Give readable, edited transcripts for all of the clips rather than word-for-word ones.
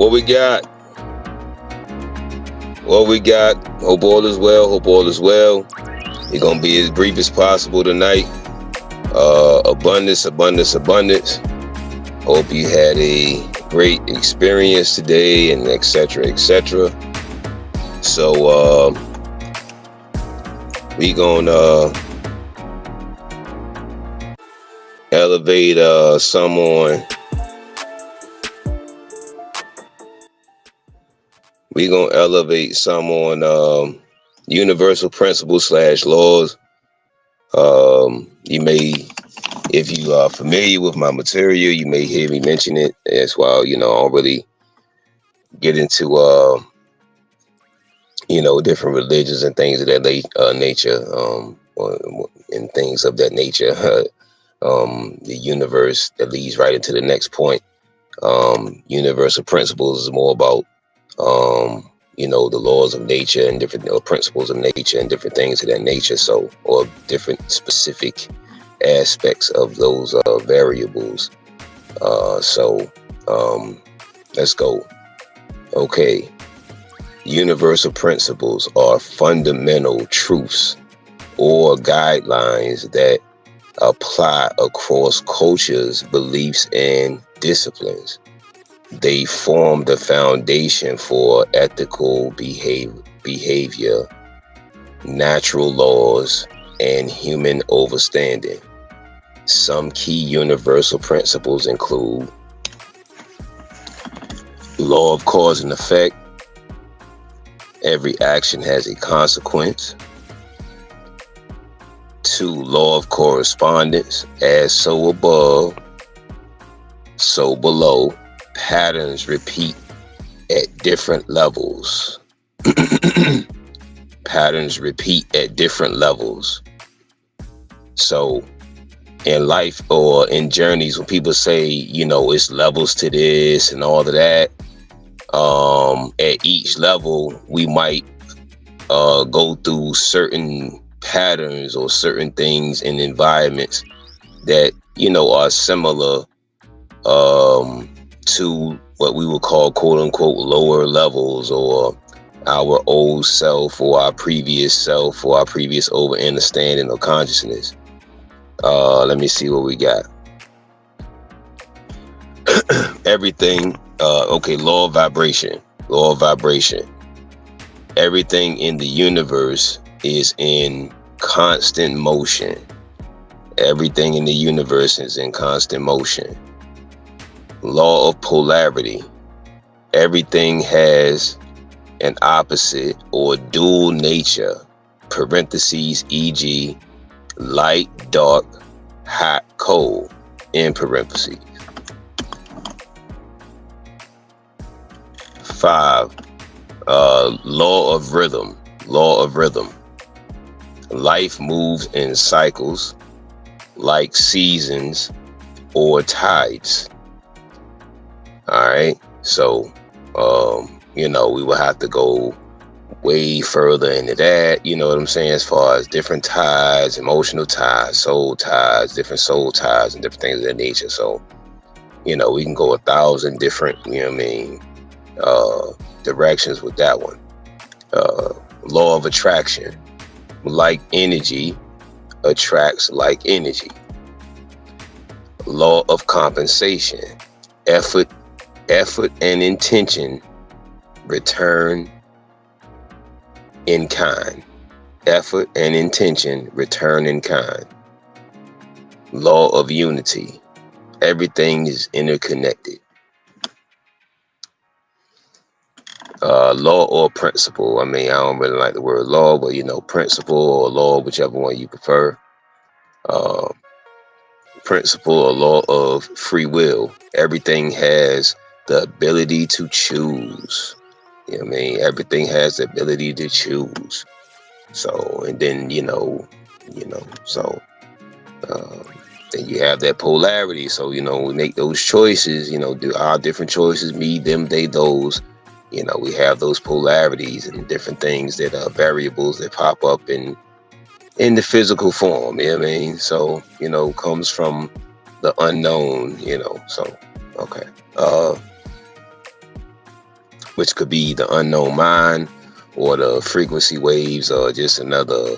What we got? What we got? Hope all is well. Hope all is well. We're gonna be as brief as possible tonight. Abundance, abundance, abundance. Hope you had a great experience today, and etc. etc. So we gonna elevate some on. We gonna elevate some on universal principles / laws. You may, if you are familiar with my material, you may hear me mention it as well. I don't really get into different religions and things of that nature, and things of that nature. The universe that leads right into the next point. Universal principles is more about the laws of nature and different principles of nature and different things of that nature. So, or different specific aspects of those variables. So let's go. Okay. Universal principles are fundamental truths or guidelines that apply across cultures, beliefs, and disciplines. They form the foundation for ethical behavior, natural laws, and human understanding. Some key universal principles include law of cause and effect. Every action has a consequence. 2, law of correspondence. As so above, so below. Patterns repeat at different levels. Patterns repeat at different levels. So in life or in journeys, when people say, it's levels to this and all of that, at each level, we might go through certain patterns or certain things in environments that, are similar to what we would call quote unquote lower levels, or our old self, or our previous over understanding or consciousness. Let me see what we got. Everything. Okay. Law of vibration. Everything in the universe is in constant motion. Everything in the universe is in constant motion. Law of polarity. Everything has an opposite or dual nature, parentheses, e.g. light, dark, hot, cold, in parentheses. 5, law of rhythm. Life moves in cycles like seasons or tides. All right. So, we will have to go way further into that. You know what I'm saying? As far as different tides, emotional tides, soul tides, different soul tides, and different things of that nature. So, we can go 1,000 different, directions with that one. Law of attraction. Like energy attracts like energy. Law of compensation. Effort and intention return in kind. Effort and intention return in kind. Law of unity. Everything is interconnected. Law or principle. I don't really like the word law, but principle or law, whichever one you prefer. Principle or law of free will. Everything has the ability to choose. Everything has the ability to choose. So, and then, so then you have that polarity. So, we make those choices, do our different choices, me, them, they, those. We have those polarities and different things that are variables that pop up in the physical form. So, comes from the unknown, so, okay. which could be the unknown mind or the frequency waves or just another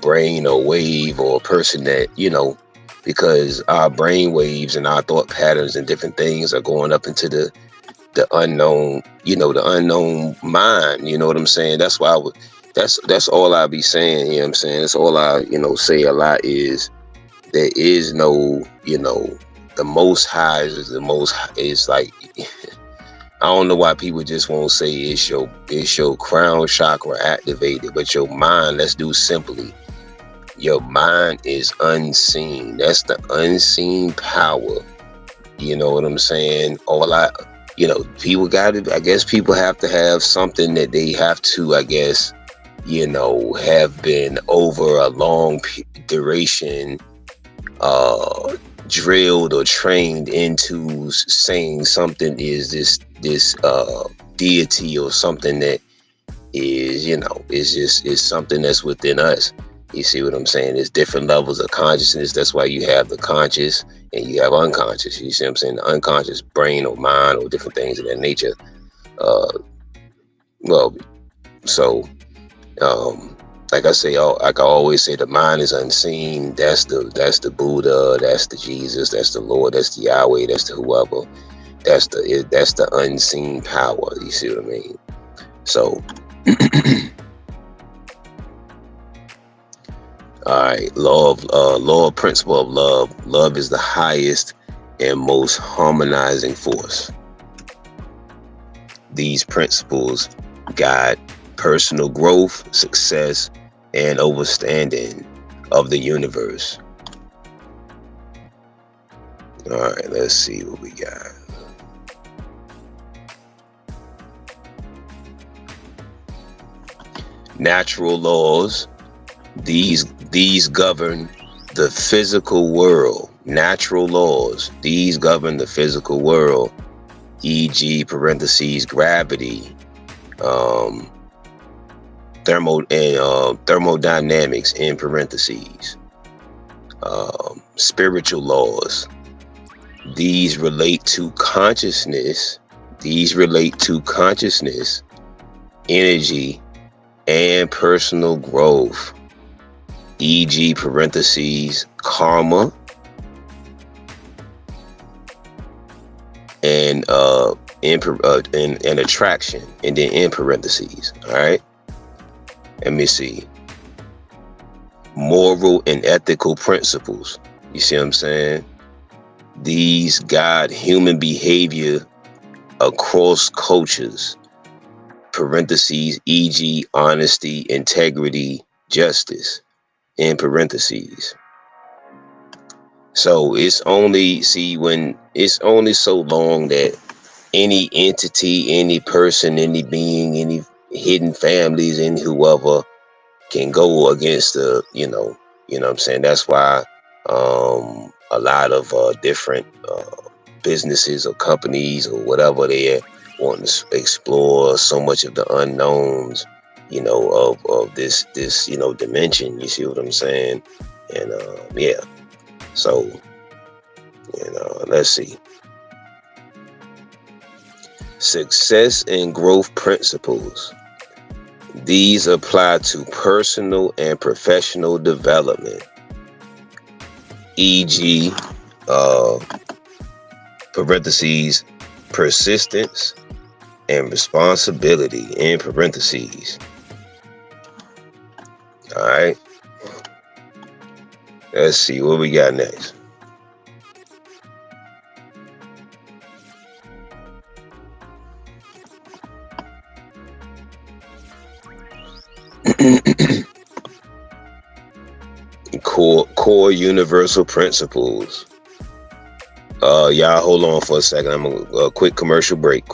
brain or wave or person that, because our brain waves and our thought patterns and different things are going up into the unknown, the unknown mind. You know what I'm saying? That's why that's all I be saying. You know what I'm saying? That's all I, say a lot is there is no, the most high is the most, is like, I don't know why people just won't say it's your crown chakra activated, but your mind, let's do simply. Your mind is unseen. That's the unseen power. You know what I'm saying? People I guess people have to have something that they have to, I guess, have been over a long duration, drilled or trained into saying something is this deity or something that is, is something that's within us. You see what I'm saying? There's different levels of consciousness. That's why you have the conscious and you have unconscious. You see what I'm saying? The unconscious brain or mind or different things of that nature. Like I say, like I always say, the mind is unseen. That's the Buddha. That's the Jesus. That's the Lord. That's the Yahweh. That's the whoever. That's the unseen power. You see what I mean? So, all right. Law principle of love. Love is the highest and most harmonizing force. These principles guide personal growth, success, and understanding of the universe. All right, let's see what we got. Natural laws. These govern the physical world. Natural laws. These govern the physical world, e.g., gravity, thermodynamics in parentheses, spiritual laws. These relate to consciousness. Energy, and personal growth, e.g., karma, and attraction, and then in parentheses. All right. Let me see. Moral and ethical principles. You see what I'm saying? These guide human behavior across cultures, parentheses, e.g., honesty, integrity, justice, in parentheses. So it's only so long that any entity, any person, any being, any hidden families, and whoever can go against the, you know what I'm saying? That's why a lot of different businesses or companies or whatever, they want to explore so much of the unknowns, of this dimension. You see what I'm saying? And yeah. So, let's see. Success and growth principles. These apply to personal and professional development, e.g., parentheses, persistence and responsibility, in parentheses. All right. Let's see what we got next. Core universal principles. Y'all hold on for a second. I'm a quick commercial break.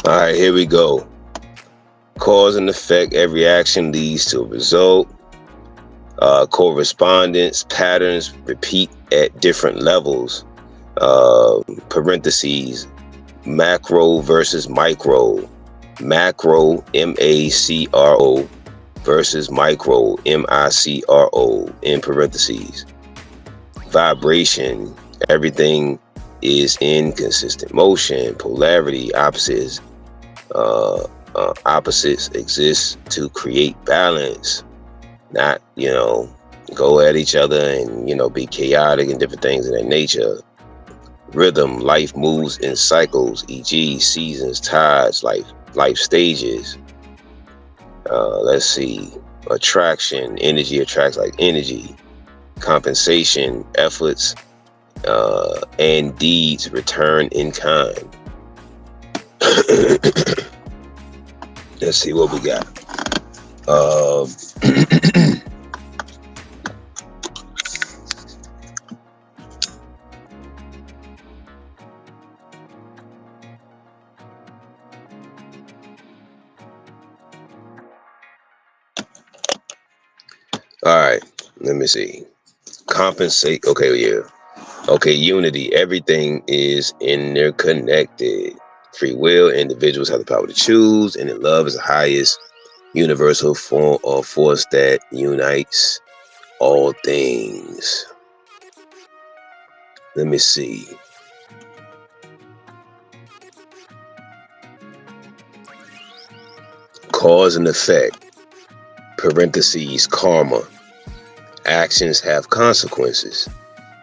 All right, here we go. Cause and effect. Every action leads to a result. Correspondence patterns repeat at different levels. Parentheses. Macro versus micro. Macro, M-A-C-R-O, versus micro, M-I-C-R-O, in parentheses. Vibration. Everything is in consistent motion. Polarity. Opposites. Opposites exist to create balance. Not, go at each other and, be chaotic and different things of that nature. Rhythm. Life moves in cycles, e.g. seasons, tides, life stages. Let's see. Attraction. Energy attracts like energy. Compensation. Efforts and deeds return in kind. Let's see what we got. All right, let me see. Compensate. Okay, yeah. Okay, unity. Everything is interconnected. Free will. Individuals have the power to choose, and love is the highest universal form of force that unites all things. Let me see. Cause and effect. Parentheses. Karma. Actions have consequences.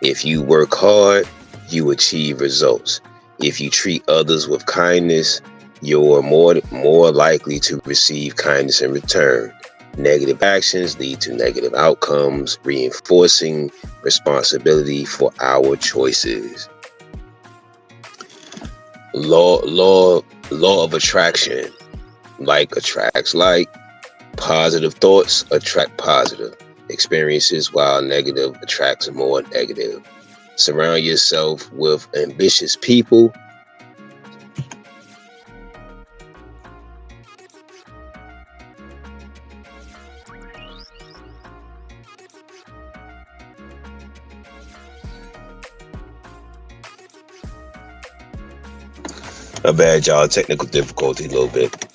If you work hard, you achieve results. If you treat others with kindness, you're more likely to receive kindness in return. Negative actions lead to negative outcomes, reinforcing responsibility for our choices. Law of attraction. Like attracts like. Positive thoughts attract positive experiences, while negative attracts more negative. Surround yourself with ambitious people. My bad, y'all. Technical difficulty a little bit.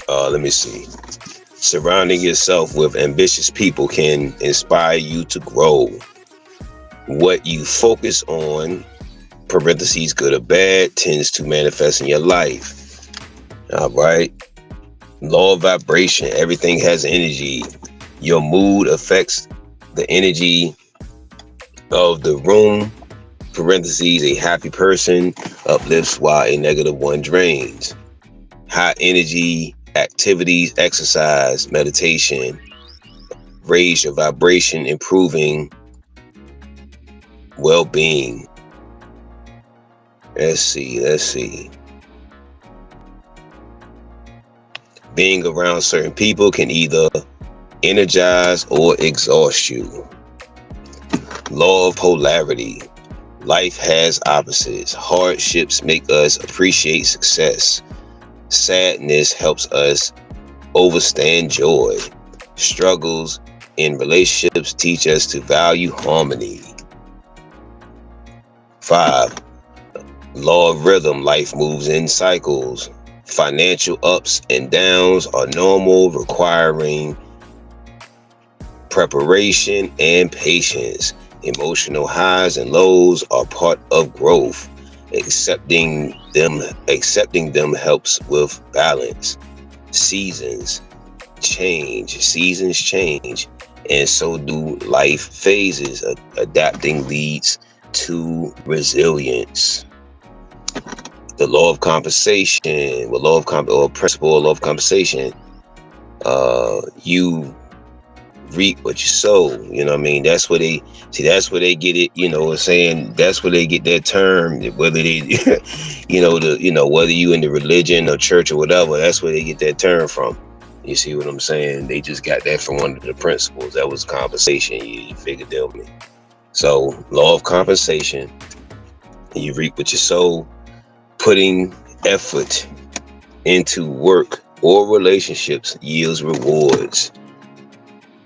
Let me see. Surrounding yourself with ambitious people can inspire you to grow. What you focus on, parentheses, good or bad, tends to manifest in your life. All right. Law of vibration. Everything has energy. Your mood affects the energy of the room. Parentheses, a happy person uplifts while a negative one drains. High energy activities, exercise, meditation, raise your vibration, improving well-being. Let's see. Being around certain people can either energize or exhaust you. Law of polarity. Life has opposites. Hardships make us appreciate success. Sadness helps us overstand joy. Struggles in relationships teach us to value harmony. 5. Law of rhythm. Life moves in cycles. Financial ups and downs are normal, requiring preparation and patience. Emotional highs and lows are part of growth. Accepting them helps with balance. Seasons change, and so do life phases. Adapting leads to resilience. The law of compensation, or principle of law of compensation. You reap what you sow. You know what I mean? That's where they get it, saying that's where they get that term, whether they whether you in the religion or church or whatever, that's where they get that term from. You see what I'm saying? They just got that from one of the principles. That was compensation. You figured that with me. So law of compensation, you reap what you sow. Putting effort into work or relationships yields rewards.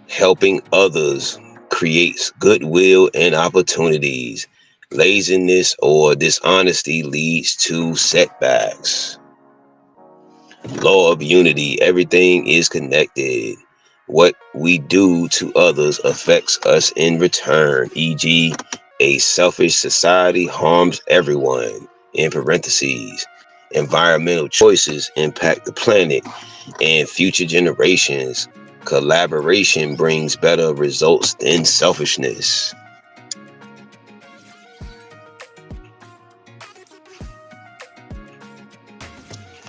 Helping others creates goodwill and opportunities. Laziness or dishonesty leads to setbacks. Law of unity. Everything is connected. What we do to others affects us in return. E.g., a selfish society harms everyone. In parentheses, environmental choices impact the planet and future generations. Collaboration brings better results than selfishness.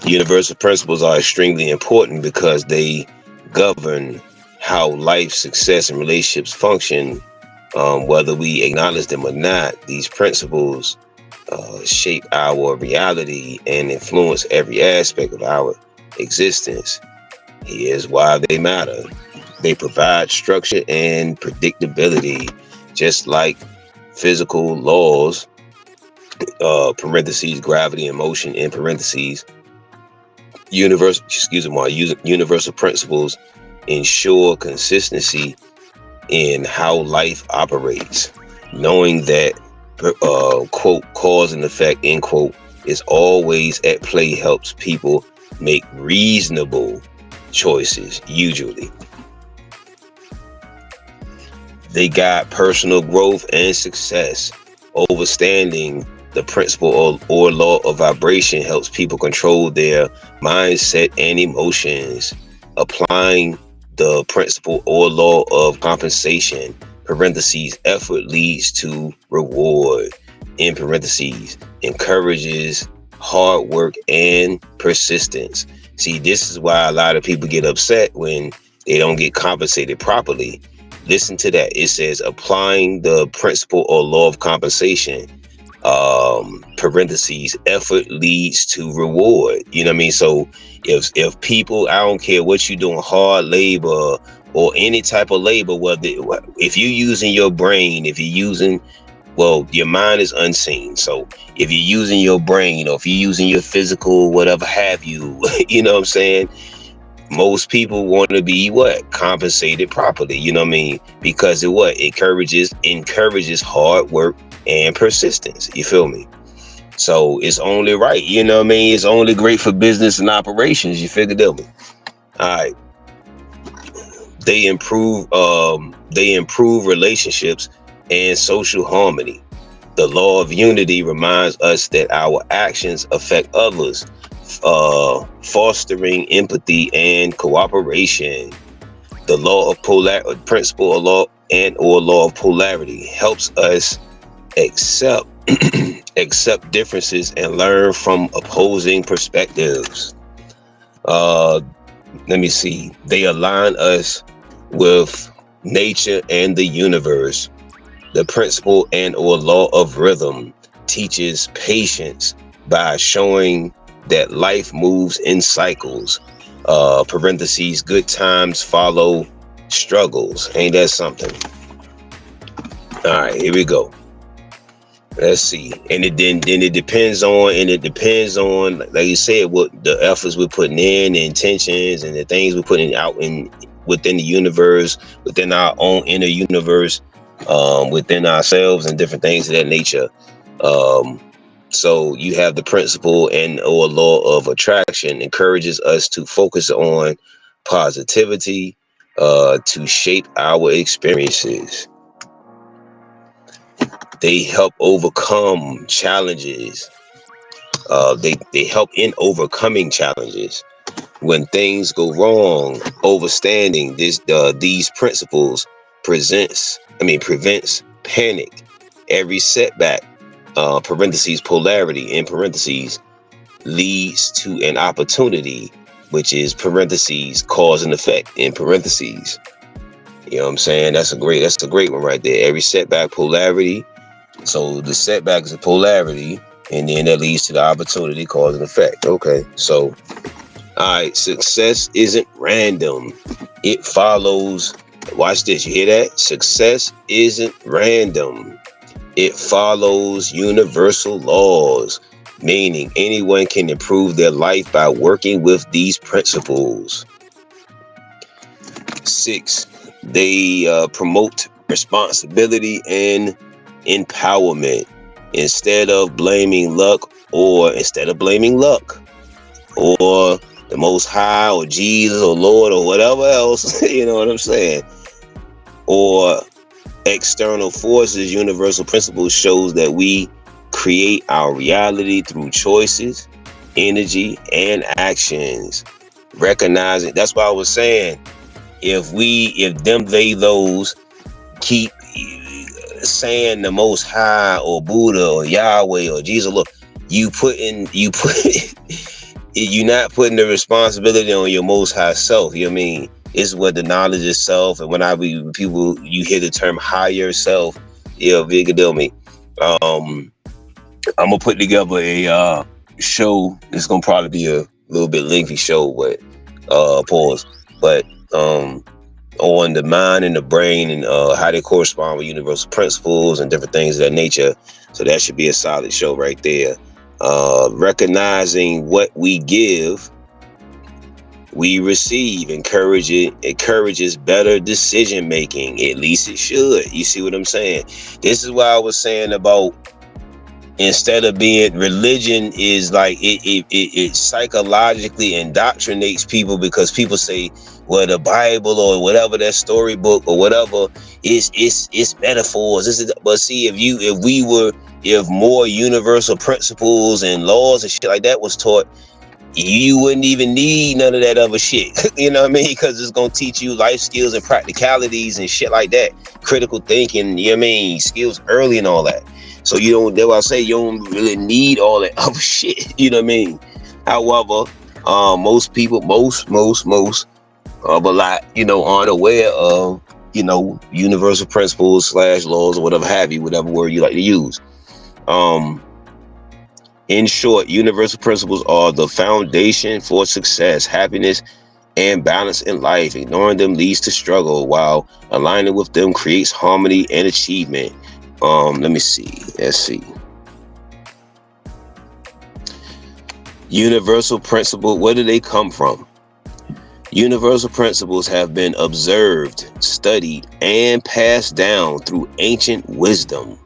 Universal principles are extremely important because they govern how life, success, and relationships function. Whether we acknowledge them or not, these principles shape our reality and influence every aspect of our existence. Here's why they matter. They provide structure and predictability, just like physical laws, parentheses, gravity and motion, in parentheses. Universal principles ensure consistency in how life operates. Knowing that, quote, cause and effect, end quote, is always at play helps people make reasonable choices. Usually they guide personal growth and success. Understanding the principle or law of vibration helps people control their mindset and emotions. Applying the principle or law of compensation, parentheses, effort leads to reward, in parentheses, encourages hard work and persistence. See, this is why a lot of people get upset when they don't get compensated properly. Listen to that. It says applying the principle or law of compensation, parentheses, effort leads to reward. You know what I mean? So if people, I don't care what you're doing, hard labor or any type of labor, if you're using your brain, if you're using, well, your mind is unseen. So if you're using your brain, or if you're using your physical, whatever have you, you know what I'm saying? Most people want to be compensated properly, you know what I mean? Because it encourages hard work and persistence. You feel me? So it's only right, you know what I mean? It's only great for business and operations. You figured out me? All right. They improve relationships and social harmony. The law of unity reminds us that our actions affect others, fostering empathy and cooperation. The law of principle or law of polarity helps us accept differences and learn from opposing perspectives. Let me see. They align us with nature and the universe. The principle and or law of rhythm teaches patience by showing that life moves in cycles. Parentheses, good times follow struggles. Ain't that something? All right, here we go. Let's see. And it depends on, like you said, what the efforts we're putting in, the intentions and the things we're putting out within the universe, within our own inner universe, within ourselves, and different things of that nature. So you have the principle and or law of attraction encourages us to focus on positivity, to shape our experiences. They help overcome challenges. They help in overcoming challenges. When things go wrong, understanding these principles prevents panic. Every setback, parentheses, polarity, in parentheses, leads to an opportunity, which is parentheses, cause and effect, in parentheses. You know what I'm saying? That's a great one right there. Every setback, polarity. So the setback is a polarity, and then that leads to the opportunity, cause and effect. Okay, so all right, success isn't random. It follows. Watch this. You hear that? Success isn't random. It follows universal laws. meaning anyone can improve their life by working with these principles. 6, they promote responsibility and empowerment instead of blaming luck or the Most High or Jesus or Lord or whatever else, you know what I'm saying, or external forces. Universal Principles shows that we create our reality through choices, energy, and actions. Recognizing, that's why I was saying, if them, they, those keep saying the Most High or Buddha or Yahweh or Jesus, look, you're not putting the responsibility on your Most High self. You know what I mean? It's what the knowledge of self. And when you hear the term higher self, bigger deal me. I'm gonna put together a show. It's gonna probably be a little bit lengthy show, but pause. But on the mind and the brain and how they correspond with universal principles and different things of that nature. So that should be a solid show right there. Recognizing what we give, we receive. Encourages better decision making. At least it should. You see what I'm saying? This is why I was saying about, instead of being, religion is like it psychologically indoctrinates people, because people say, well, the Bible or whatever, that storybook or whatever, it's metaphors. But see, if more universal principles and laws and shit like that was taught, you wouldn't even need none of that other shit. You know what I mean? Because it's gonna teach you life skills and practicalities and shit like that, critical thinking. You know what I mean? Skills early and all that. So that's why I say you don't really need all that other shit. You know what I mean? However, most people, most, but a lot, aren't aware of, universal principles / laws or whatever have you, whatever word you like to use. In short, universal principles are the foundation for success, happiness, and balance in life. Ignoring them leads to struggle, while aligning with them creates harmony and achievement. Let's see. Universal principle, where do they come from? Universal principles have been observed, studied, and passed down through ancient wisdom,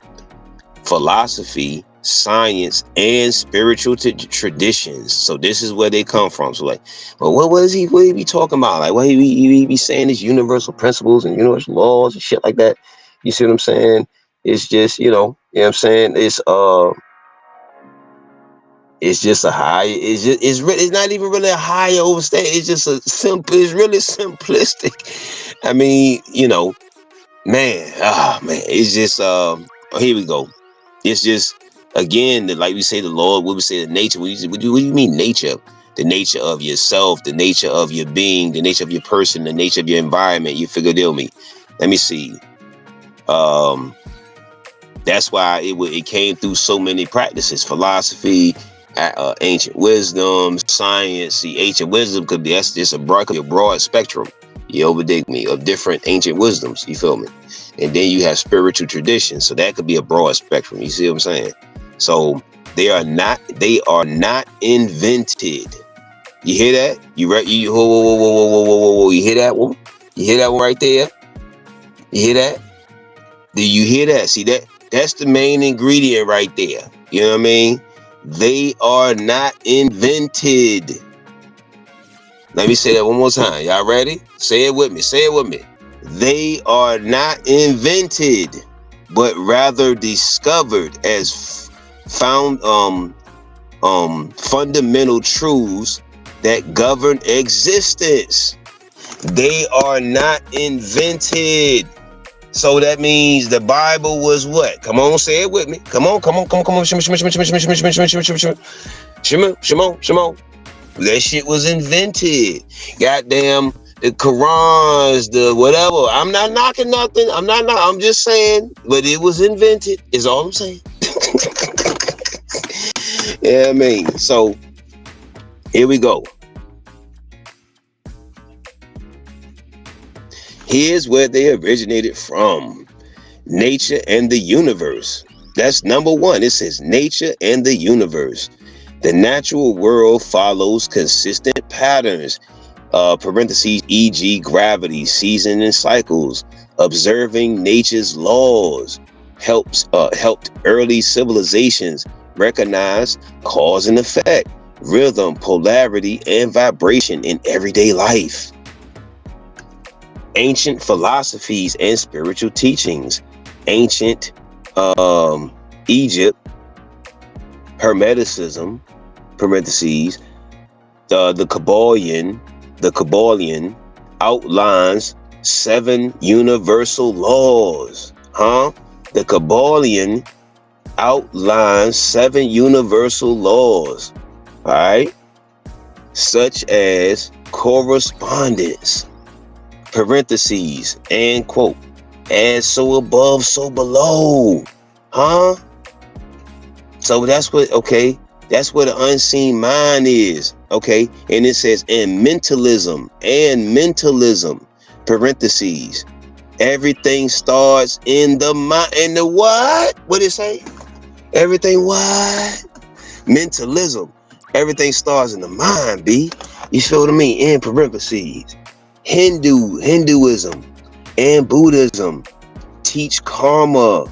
philosophy, science, and spiritual traditions. So this is where they come from. So like, well, what is he be talking about? Like, what he be saying is universal principles and universal laws and shit like that. You see what I'm saying? It's just, you know what I'm saying? It's just a high, it's not even really a higher overstate. It's just it's really simplistic. I mean, man, it's just, here we go. It's just, again, like we say, the Lord, what we say, the nature. What do you mean nature? The nature of yourself, the nature of your being, the nature of your person, the nature of your environment. You figure deal me. Let me see. That's why it came through so many practices: philosophy, ancient wisdom, science. See, ancient wisdom that's just a broad spectrum. You overdig me, of different ancient wisdoms. You feel me? And then you have spiritual traditions, so that could be a broad spectrum. You see what I'm saying? So they are not invented. You hear that? You right? Whoa. You hear that one? You hear that one right there? You hear that? Do you hear that? See that? That's the main ingredient right there. You know what I mean? They are not invented. Let me say that one more time. Y'all ready? Say it with me. They are not invented, but rather discovered as fundamental truths that govern existence. They are not invented. So that means the Bible was what? Come on, say it with me. Come on. Shimon. That shit was invented. Goddamn, the Qurans, the whatever. I'm not knocking nothing. I'm just saying, but it was invented, is all I'm saying. Yeah, I mean, so here we go. Here's where they originated from. Nature and the universe. That's number one. It says nature and the universe. The natural world follows consistent patterns, parentheses, e.g. gravity, season and cycles. Observing nature's laws helped early civilizations recognize cause and effect, rhythm, polarity, and vibration in everyday life. Ancient philosophies and spiritual teachings. Ancient Egypt, Hermeticism, parentheses, the Kabbalion outlines 7 universal laws. The Kabbalion outlines 7 universal laws, all right, such as correspondence, parentheses, and quote, as so above, so below. So that's what, okay, that's where the unseen mind is, okay? And it says, and mentalism, parentheses, everything starts in the mind. In the what? What did it say? Everything what? Mentalism. Everything starts in the mind, B. You feel what I mean? In parentheses. Hinduism and Buddhism teach karma,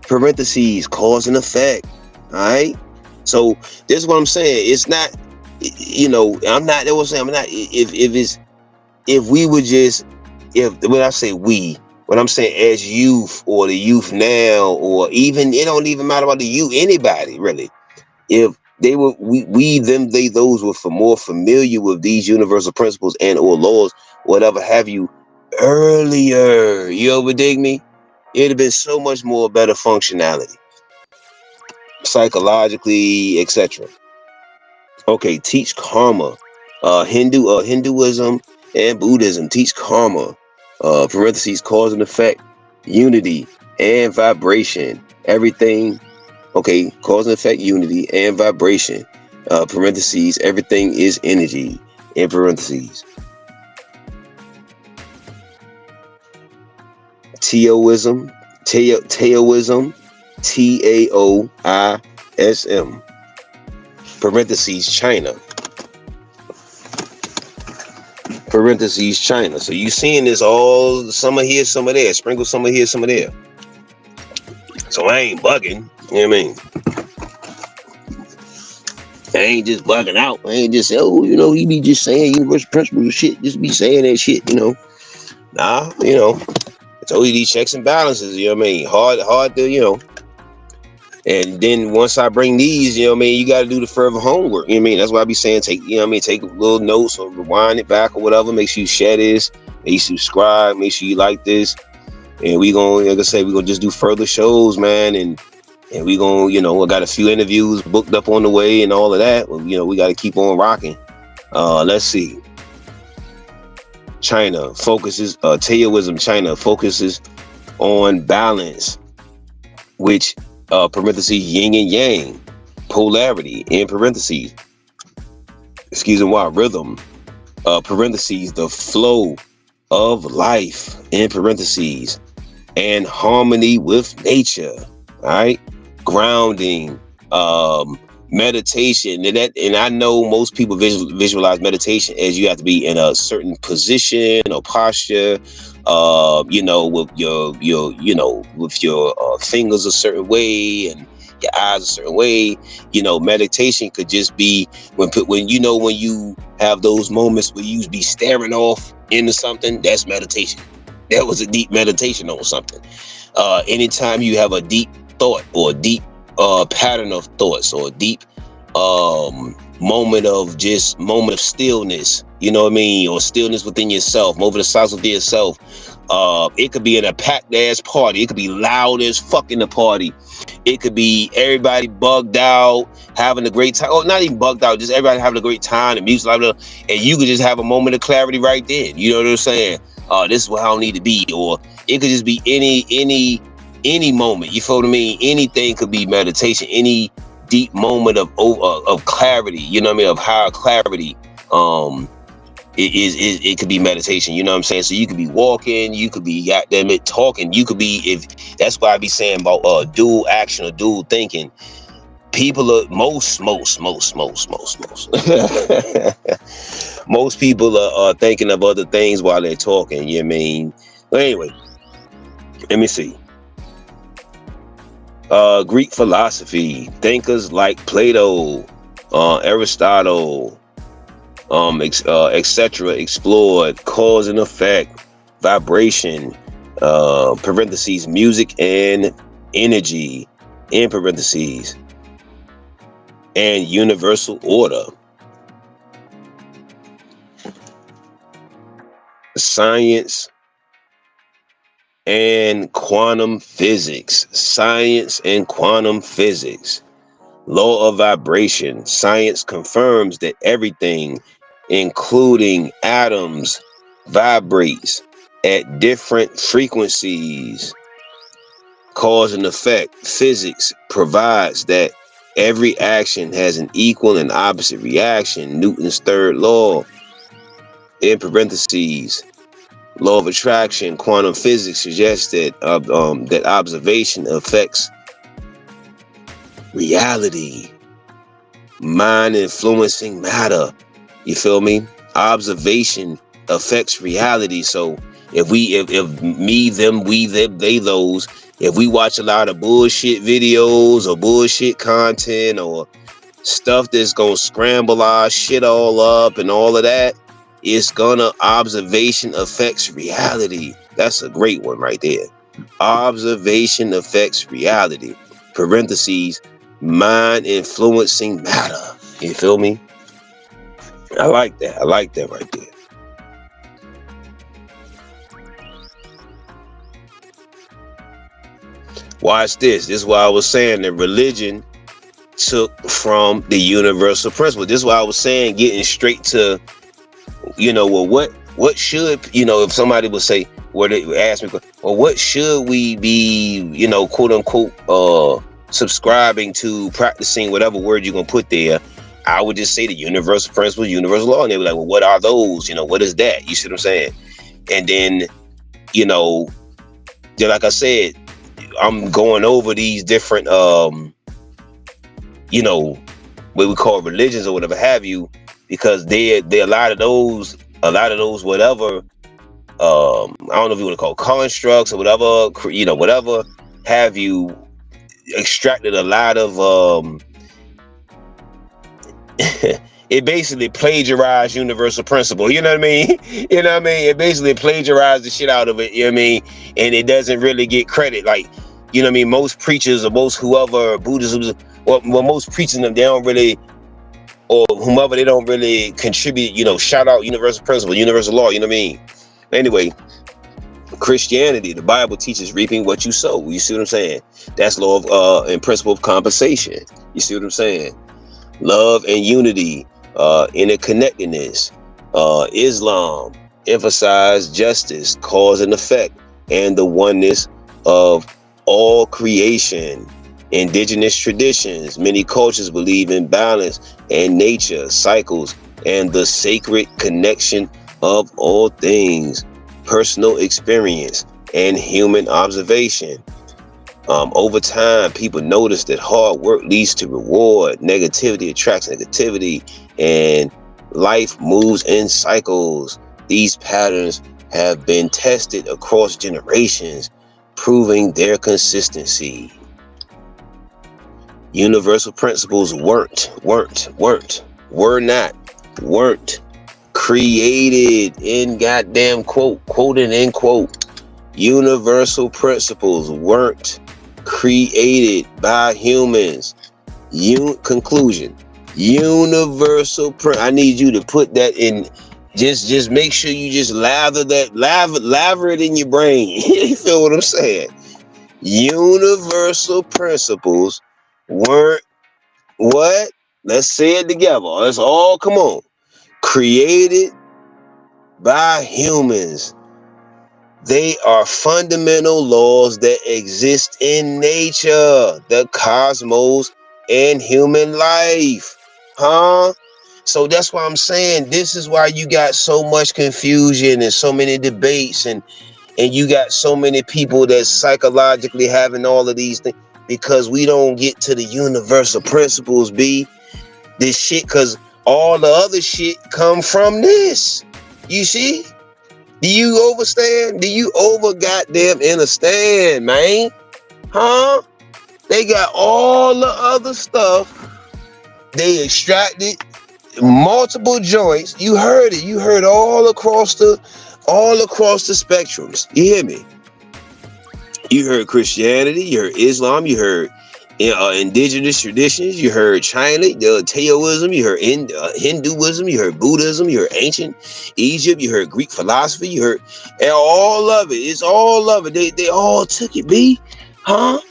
parentheses, cause and effect. All right. So this is what I'm saying. It's not, you know, I'm not, that was saying, I'm not, if we would just, when I say we, what I'm saying as youth or the youth now, or even, it don't even matter about the youth, anybody really. If they were, we, them, they, those were more familiar with these universal principles and or laws, whatever have you, earlier, you over dig me? It'd have been so much more better functionality, psychologically, etc. Okay, teach karma. Hinduism and Buddhism teach karma, parentheses, cause and effect, unity and vibration. Everything, okay, cause and effect, unity and vibration, parentheses, everything is energy, in parentheses. Taoism, Taoism, Taoism, parentheses, China, parentheses, China. So you seeing this all, some of here, some of there, sprinkle some of here, some of there. So I ain't bugging, you know what I mean? I ain't just bugging out. I ain't just say, oh, you know, you be just saying universal principles shit, just be saying that shit, you know. Nah, you know, it's always these checks and balances, you know what I mean? Hard to, you know. And then once I bring these, you know what I mean, you got to do the further homework, you know what I mean? That's why I be saying, take, you know what I mean, take a little notes or rewind it back or whatever. Make sure you share this, make sure you subscribe, make sure you like this. And we gonna, like I say, we gonna just do further shows, man. And we gonna, you know, I got a few interviews booked up on the way and all of that. Well, you know, we got to keep on rocking. Let's see. China focuses, Taoism, China focuses on balance, which, parentheses, yin and yang, polarity, in parentheses, excuse me, rhythm, parentheses, the flow of life, in parentheses, and harmony with nature, all right? Grounding, meditation, and I know most people visualize meditation as you have to be in a certain position or posture, you know, with your you know, with your fingers a certain way and your eyes a certain way. You know, meditation could just be when you know, when you have those moments where you be staring off into something, that's meditation. That was a deep meditation on something. Anytime you have a deep thought or a deep pattern of thoughts or a deep moment of stillness, you know what I mean, or stillness within yourself, moment of silence within yourself. It could be in a packed ass party, it could be loud as fuck in the party, it could be everybody bugged out having a great time, or not even bugged out, just everybody having a great time, the music, and you could just have a moment of clarity right then, you know what I'm saying? This is what I don't need to be. Or it could just be any moment, you feel what I mean? Anything could be meditation, any deep moment of clarity, you know what I mean, of higher clarity. It could be meditation, you know what I'm saying? So you could be walking, you could be goddamn talking, you could be, if that's why I be saying about dual action or dual thinking. people are most most people are thinking of other things while they're talking. You know what I mean? But anyway, let me see. Greek philosophy, thinkers like Plato, Aristotle, etc. explored cause and effect, vibration, parentheses, music and energy, in parentheses, and universal order. Science and quantum physics. Science and quantum physics. Law of vibration. Science confirms that everything, including atoms, vibrates at different frequencies. Cause and effect. Physics provides that every action has an equal and opposite reaction. Newton's third law, in parentheses, law of attraction. Quantum physics suggests that that observation affects reality. Mind influencing matter. You feel me? Observation affects reality. So if me, them, we, them, they, those, if we watch a lot of bullshit videos or bullshit content or stuff that's gonna scramble our shit all up and all of that, it's gonna, observation affects reality. That's a great one right there. Observation affects reality. Parentheses, mind influencing matter. You feel me? I like that. I like that right there. Watch this. This is why I was saying that religion took from the universal principle. This is why I was saying, getting straight to, well, what should, if somebody would say, or they would ask me, well, what should we be, quote unquote, subscribing to, practicing, whatever word you're going to put there, I would just say the universal principle, universal law. And they were like, well, what are those? What is that? You see what I'm saying? And then, like I said, I'm going over these different, what we call religions or whatever have you, because they're a lot of those whatever, I don't know if you want to call constructs or whatever, whatever have you, extracted a lot of, it basically plagiarized universal principle. You know what I mean? It basically plagiarized the shit out of it. You know what I mean? And it doesn't really get credit. Like, most preachers or most whoever, Buddhists, or most preachers, they don't really, or whomever, they don't really contribute, shout out universal principle, universal law, you know what I mean? Anyway, Christianity, the Bible teaches reaping what you sow. You see what I'm saying? That's law of, and principle of compensation. You see what I'm saying? Love and unity, interconnectedness. Islam emphasize justice, cause and effect, and the oneness of all creation. Indigenous traditions, many cultures believe in balance and nature, cycles, and the sacred connection of all things. Personal experience and human observation. Over time, people notice that hard work leads to reward, negativity attracts negativity, and life moves in cycles. These patterns have been tested across generations, proving their consistency. Universal principles weren't created in goddamn quote and end quote. Universal principles weren't created by humans. Conclusion. I need you to put that in. Just make sure you just lather it in your brain. You feel what I'm saying? Universal principles weren't what? Let's say it together. Let's all come on. Created by humans. They are fundamental laws that exist in nature, the cosmos, and human life. So that's why I'm saying this is why you got so much confusion and so many debates and you got so many people that's psychologically having all of these things. because we don't get to the universal principles, B. This shit, because all the other shit come from this. You see? Do you understand? Do you over goddamn understand, man? Huh? They got all the other stuff. They extracted multiple joints. You heard it. You heard all across the spectrums. You hear me? You heard Christianity. You heard Islam. You heard indigenous traditions. You heard China, Taoism. You heard Hinduism. You heard Buddhism. You heard ancient Egypt. You heard Greek philosophy. You heard all of it. It's all of it. They all took it, B. Huh?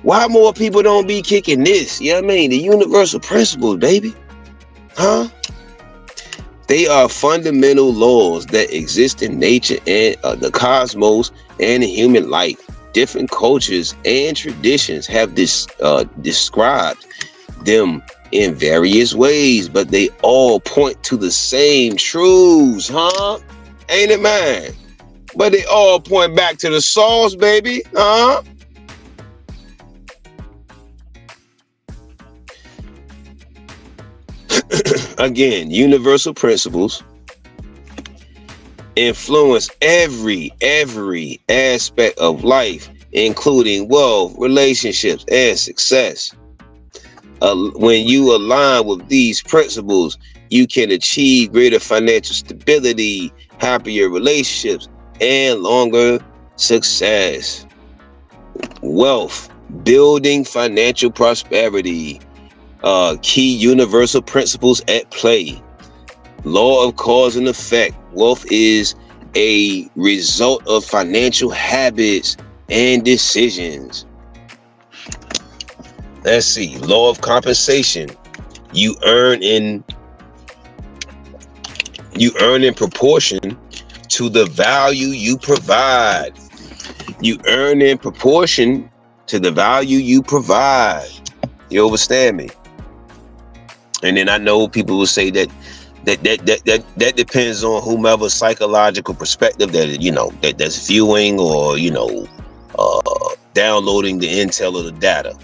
Why more people don't be kicking this? You know what I mean? The universal principles, baby. Huh? They are fundamental laws that exist in nature and the cosmos and human life. Different cultures and traditions have described them in various ways, but they all point to the same truths, huh? Ain't it, man? But they all point back to the source, baby, huh? Again, universal principles influence every aspect of life, including wealth, relationships, and success. When you align with these principles, you can achieve greater financial stability, happier relationships, and longer success. Wealth, building financial prosperity. Key universal principles at play. Law of cause and effect. Wealth is a result of financial habits and decisions. Let's see. Law of compensation. You earn in proportion to the value you provide. You earn in proportion to the value you provide. You understand me? And then I know people will say that depends on whomever's psychological perspective that's viewing or downloading the intel or the data.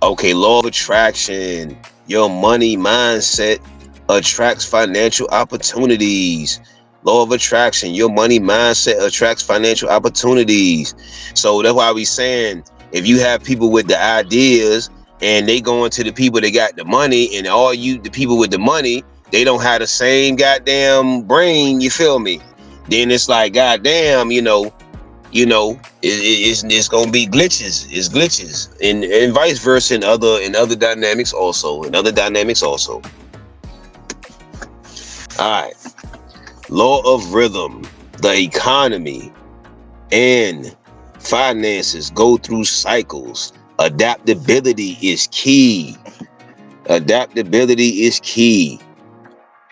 Okay, law of attraction. Your money mindset attracts financial opportunities. Law of attraction. Your money mindset attracts financial opportunities. So that's why we saying if you have people with the ideas and they going to the people that got the money, and the people with the money, they don't have the same goddamn brain, you feel me? Then it's like, goddamn, it's gonna be glitches. It's glitches, and vice versa in other dynamics also. All right. Law of rhythm. The economy and finances go through cycles. Adaptability is key.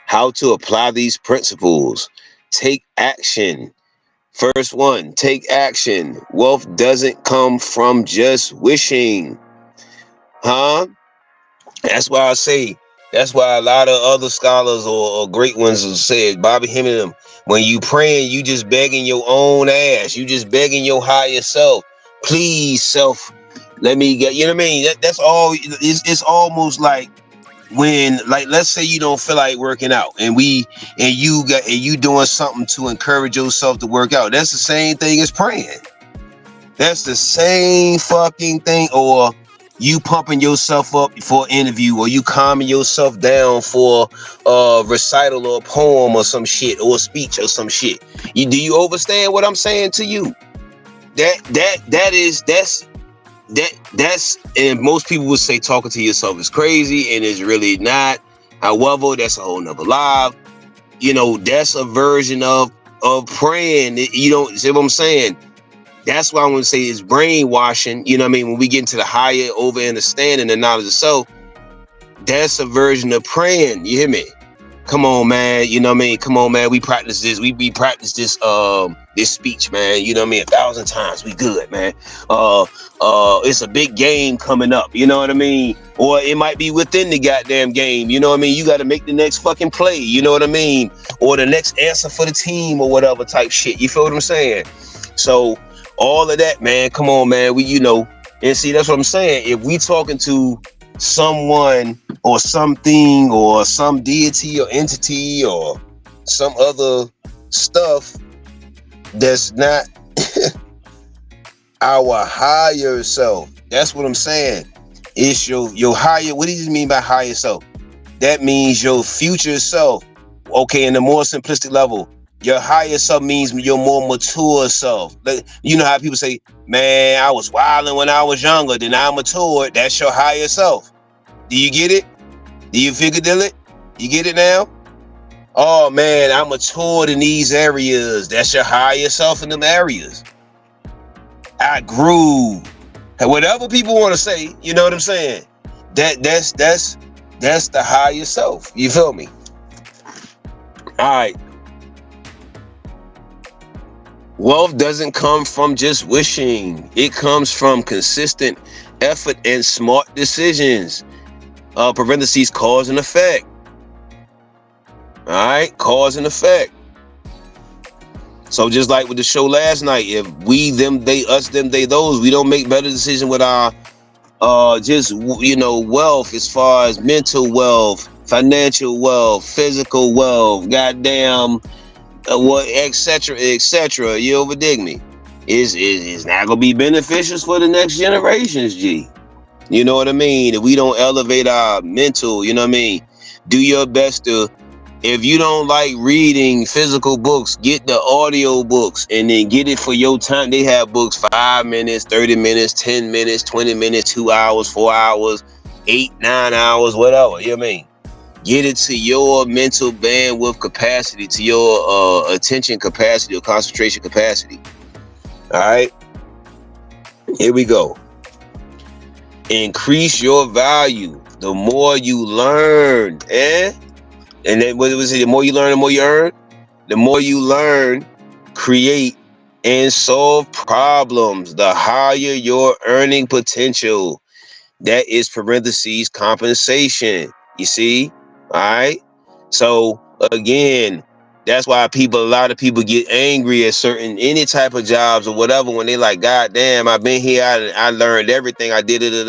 How to apply these principles. Take action. First one, take action. Wealth doesn't come from just wishing. Huh? That's why a lot of other scholars or great ones have said, Bobby Hemming and them, when you praying, you just begging your own ass. You just begging your higher self. Please, self, let me get, you know what I mean? That's all. It's almost like when, like, let's say you don't feel like working out, and you doing something to encourage yourself to work out. That's the same thing as praying. That's the same fucking thing. Or you pumping yourself up for an interview, or you calming yourself down for a recital or a poem or some shit, or a speech or some shit. Do you understand what I'm saying to you? That's and most people would say talking to yourself is crazy, and it's really not. However, that's a whole nother live. That's a version of praying. You don't see what I'm saying? That's why I want to say it's brainwashing. You know what I mean? When we get into the higher over understanding and knowledge of self, that's a version of praying. You hear me? Come on, man. You know what I mean? Come on, man. We practice this. We practice this this speech, man. You know what I mean? 1,000 times. We good, man. It's a big game coming up. You know what I mean? Or it might be within the goddamn game. You know what I mean? You got to make the next fucking play. You know what I mean? Or the next answer for the team or whatever type shit. You feel what I'm saying? So All of that, man. Come on, man. And see, that's what I'm saying. If we talking to someone or something or some deity or entity or some other stuff that's not our higher self, that's what I'm saying. It's your higher. What do you mean by higher self? That means your future self. Okay, in the more simplistic level, your higher self means your more mature self. You know how people say, man, I was wilding when I was younger, then I matured. That's your higher self. Do you get it? Do you figure it? You get it now? Oh man, I matured in these areas. That's your higher self in them areas. I grew. Whatever people want to say, you know what I'm saying? That's the higher self. You feel me? All right. Wealth doesn't come from just wishing. It comes from consistent effort and smart decisions. Parentheses, cause and effect. All right, cause and effect. So just like with the show last night, if we, them, they, us, them, they, those, we don't make better decisions with our wealth, as far as mental wealth, financial wealth, physical wealth, goddamn, etc., etc. You overdig me? Is not gonna be beneficial for the next generations, G. You know what I mean? If we don't elevate our mental, you know what I mean? Do your best to. If you don't like reading physical books, get the audio books and then get it for your time. They have books 5 minutes, 30 minutes, 10 minutes, 20 minutes, 2 hours, 4 hours, 8, 9 hours, whatever. You know what I mean? Get it to your mental bandwidth capacity, to your attention capacity or concentration capacity. All right. Here we go. Increase your value. The more you learn, And then what was it? The more you learn, the more you earn. The more you learn, create, and solve problems, the higher your earning potential. That is parentheses compensation. You see? All right. So again, that's why a lot of people get angry at any type of jobs or whatever when they like, God damn, I've been here, I learned everything, I did it, and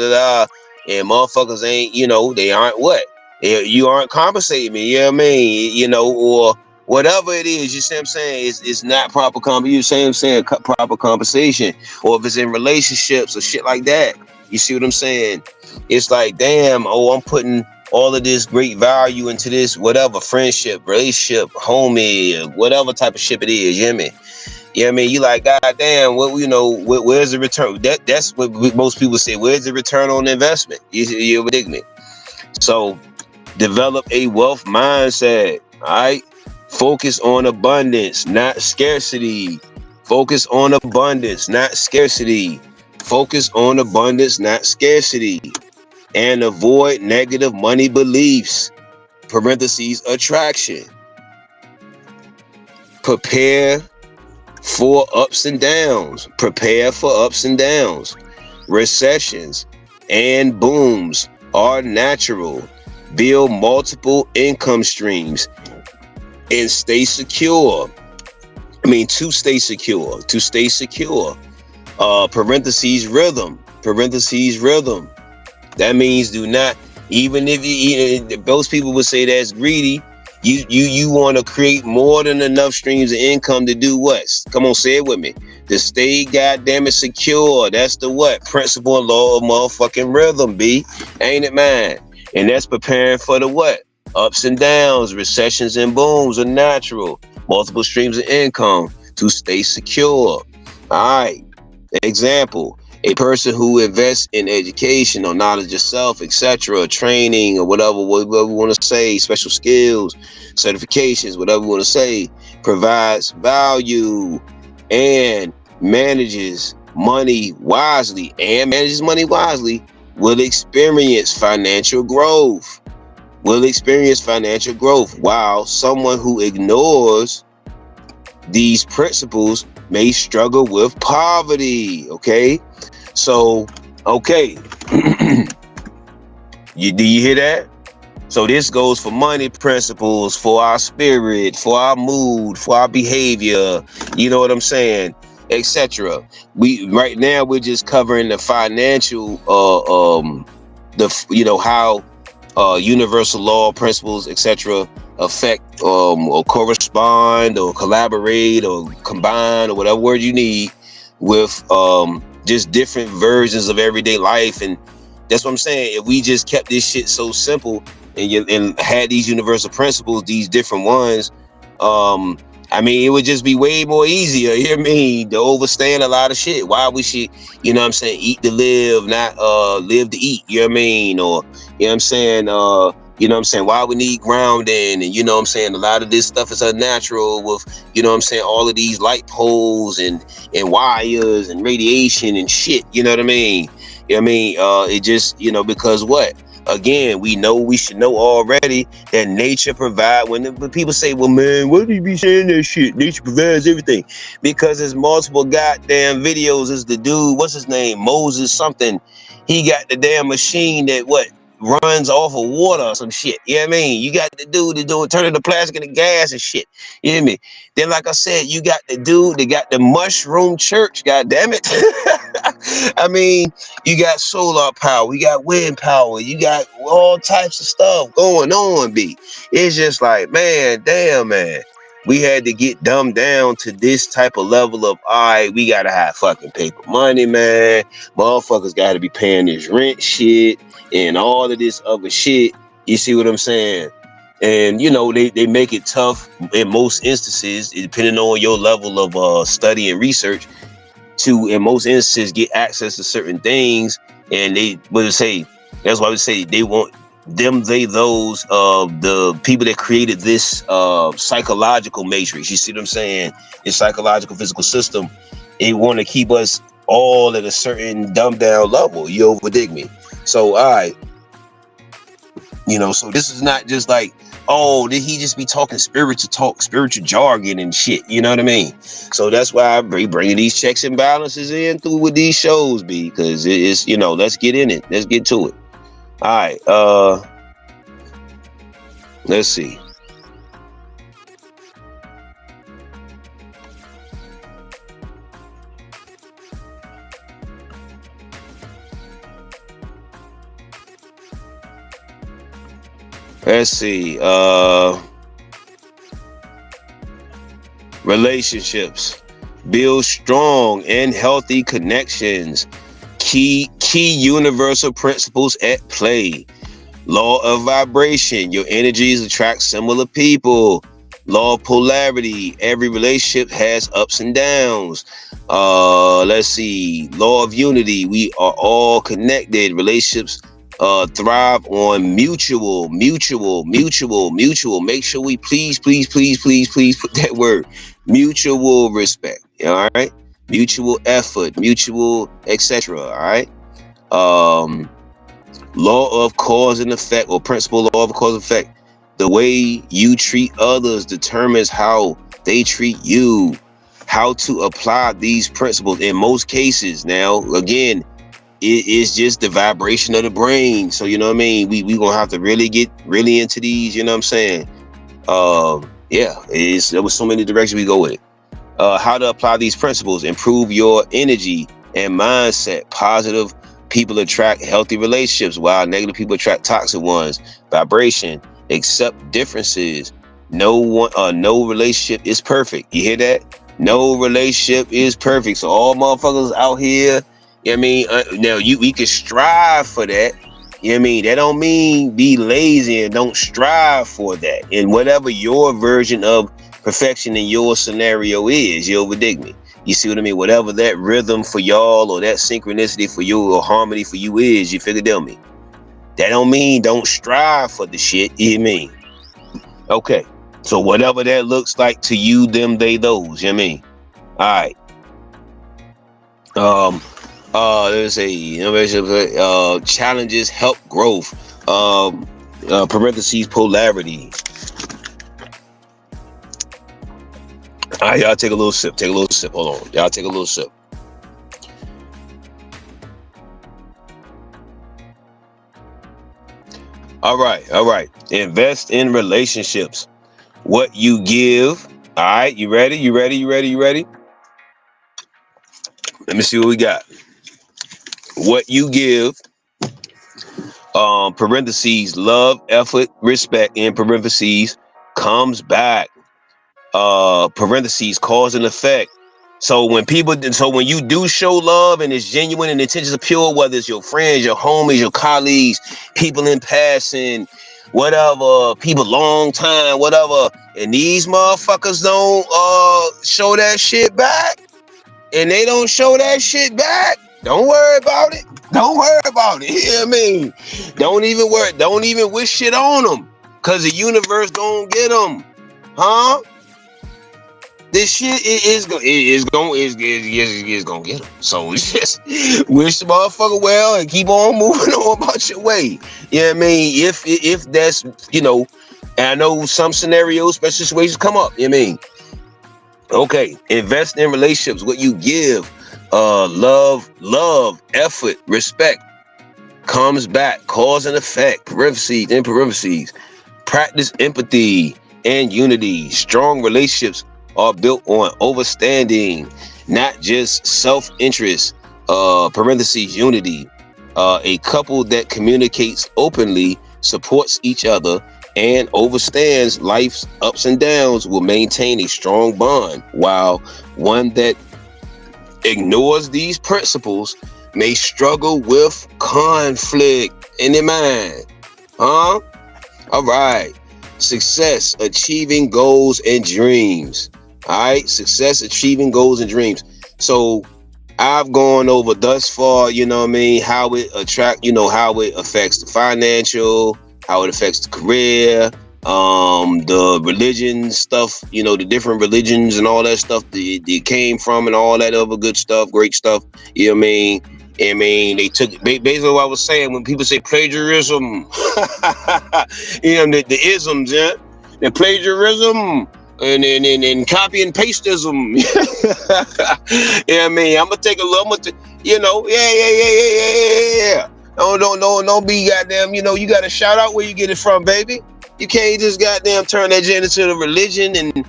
motherfuckers ain't, they aren't what? You aren't compensating me, you know what I mean? Or whatever it is, you see what I'm saying? It's not proper proper compensation. Or if it's in relationships or shit like that, you see what I'm saying? It's like, damn, I'm putting all of this great value into this, whatever, friendship, relationship, homie, whatever type of ship it is, you know what I mean? You know what I mean? You like, God damn, where's the return? That's what most people say. Where's the return on investment? You dig me? So, develop a wealth mindset, all right? Focus on abundance, not scarcity. Focus on abundance, not scarcity. Focus on abundance, not scarcity. And avoid negative money beliefs, parentheses, attraction. Prepare for ups and downs. Prepare for ups and downs. Recessions and booms are natural. Build multiple income streams and stay secure. To stay secure. Parentheses rhythm. That means do not, even if those people would say that's greedy, you want to create more than enough streams of income to do what? Come on, say it with me. To stay goddamn it secure. That's the what? Principle and law of motherfucking rhythm, B. Ain't it, man? And that's preparing for the what? Ups and downs, recessions and booms are natural. Multiple streams of income to stay secure. All right. Example, a person who invests in education or knowledge of self, etc., training or whatever we want to say, special skills, certifications, whatever we want to say, provides value and manages money wisely will experience financial growth. While someone who ignores these principles may struggle with poverty. Okay. So, okay. Do you hear that? So this goes for money principles, for our spirit, for our mood, for our behavior. You know what I'm saying? etc. We right now we're just covering the financial, how universal law principles, etc., affect or correspond or collaborate or combine or whatever word you need with just different versions of everyday life. And that's what I'm saying. If we just kept this shit so simple and had these universal principles, these different ones, I mean, it would just be way more easier, you hear me, to overstand a lot of shit. Why we should, you know what I'm saying, eat to live, not live to eat, you know what I mean? Or, you know what I'm saying, why we need grounding, and you know what I'm saying, a lot of this stuff is unnatural with, you know what I'm saying, all of these light poles and wires and radiation and shit, you know what I mean? You know what I mean? It just, because what? Again, we should know already that nature provide. When people say, well, man, what do you be saying that shit? Nature provides everything. Because there's multiple goddamn videos. Is the dude, what's his name? Moses something. He got the damn machine that runs off of water or some shit. You know what I mean? You got the dude that do it, turning the plastic into gas and shit. You hear me? Then, like I said, you got the dude that got the mushroom church, god damn it. I mean, you got solar power, you got wind power, you got all types of stuff going on, B. It's just like, man, damn, man. We had to get dumbed down to this type of level of, all right, we gotta have fucking paper money, man. Motherfuckers gotta be paying this rent shit and all of this other shit. You see what I'm saying? And, they make it tough in most instances, depending on your level of study and research, to, in most instances, get access to certain things. And that's why we say they want those the people that created this psychological matrix. You see what I'm saying? This psychological physical system, they want to keep us all at a certain dumbed down level. You overdig me? So, all right. So this is not just like, oh, did he just be talking spiritual jargon and shit? You know what I mean? So that's why I bringing these checks and balances in through with these shows, because it is, let's get in it. Let's get to it. All right. Let's see. Let's see. Relationships. Build strong and healthy connections. Key universal principles at play. Law of vibration. Your energies attract similar people. Law of polarity. Every relationship has ups and downs. Let's see. Law of unity. We are all connected. Relationships thrive on mutual. Make sure we please put that word. Mutual respect. All right. Mutual effort, mutual, etc. All right. Law of cause and effect, or principle law of cause and effect. The way you treat others determines how they treat you. How to apply these principles in most cases. Now, again, it is just the vibration of the brain. So, you know what I mean? We gonna have to really get really into these, you know what I'm saying? There was so many directions we go with it. How to apply these principles. Improve your energy and mindset. Positive people attract healthy relationships, while negative people attract toxic ones. Vibration. Accept differences. No relationship is perfect. You hear that? No relationship is perfect. So all motherfuckers out here, you know what I mean? Now we can strive for that. You know what I mean? That don't mean be lazy and don't strive for that. And whatever your version of perfection in your scenario is, you overdig me. You see what I mean? Whatever that rhythm for y'all, or that synchronicity for you, or harmony for you is, you figure them me. That don't mean don't strive for the shit. You mean? Okay. So whatever that looks like to you, them, they, those. You know what I mean? All right. There's a challenges help growth. Parentheses polarity. All right, y'all take a little sip. Hold on. Y'all take a little sip. All right. Invest in relationships. What you give. All right, you ready? Let me see what we got. What you give, parentheses, love, effort, respect, in parentheses, comes back, parentheses, cause and effect. So when you do show love and it's genuine and intentions are pure, whether it's your friends, your homies, your colleagues, people in passing, whatever, people long time, whatever, and these motherfuckers don't show that shit back, and they don't show that shit back, don't worry about it. Don't worry about it. You know what I mean? Don't even worry. Don't even wish shit on them, cause the universe don't get them, huh? This shit is gonna get them. So just wish the motherfucker well and keep on moving on about your way. You know what I mean? If that's, you know, and I know some scenarios, special situations come up. You know what I mean? Okay, invest in relationships. What you give, love, effort, respect, comes back, cause and effect, parentheses, in parentheses. Practice empathy and unity. Strong relationships are built on overstanding, not just self-interest, parentheses, unity. A couple that communicates openly, supports each other, and overstands life's ups and downs will maintain a strong bond, while one that ignores these principles may struggle with conflict in their mind. Huh? All right. Success, achieving goals and dreams. All right. Success, achieving goals and dreams. So I've gone over thus far, you know what I mean, how it how it affects the financial, how it affects the career, the religion stuff, you know, the different religions and all that stuff that it came from and all that other good stuff, great stuff. You know what I mean? They took basically what I was saying when people say plagiarism, you know, the isms, yeah, the plagiarism and copy and pasteism. You know what I mean? I'm gonna take a little, you know, yeah. Don't be goddamn, you know, you gotta shout out where you get it from, baby. You can't just goddamn turn that shit into the religion and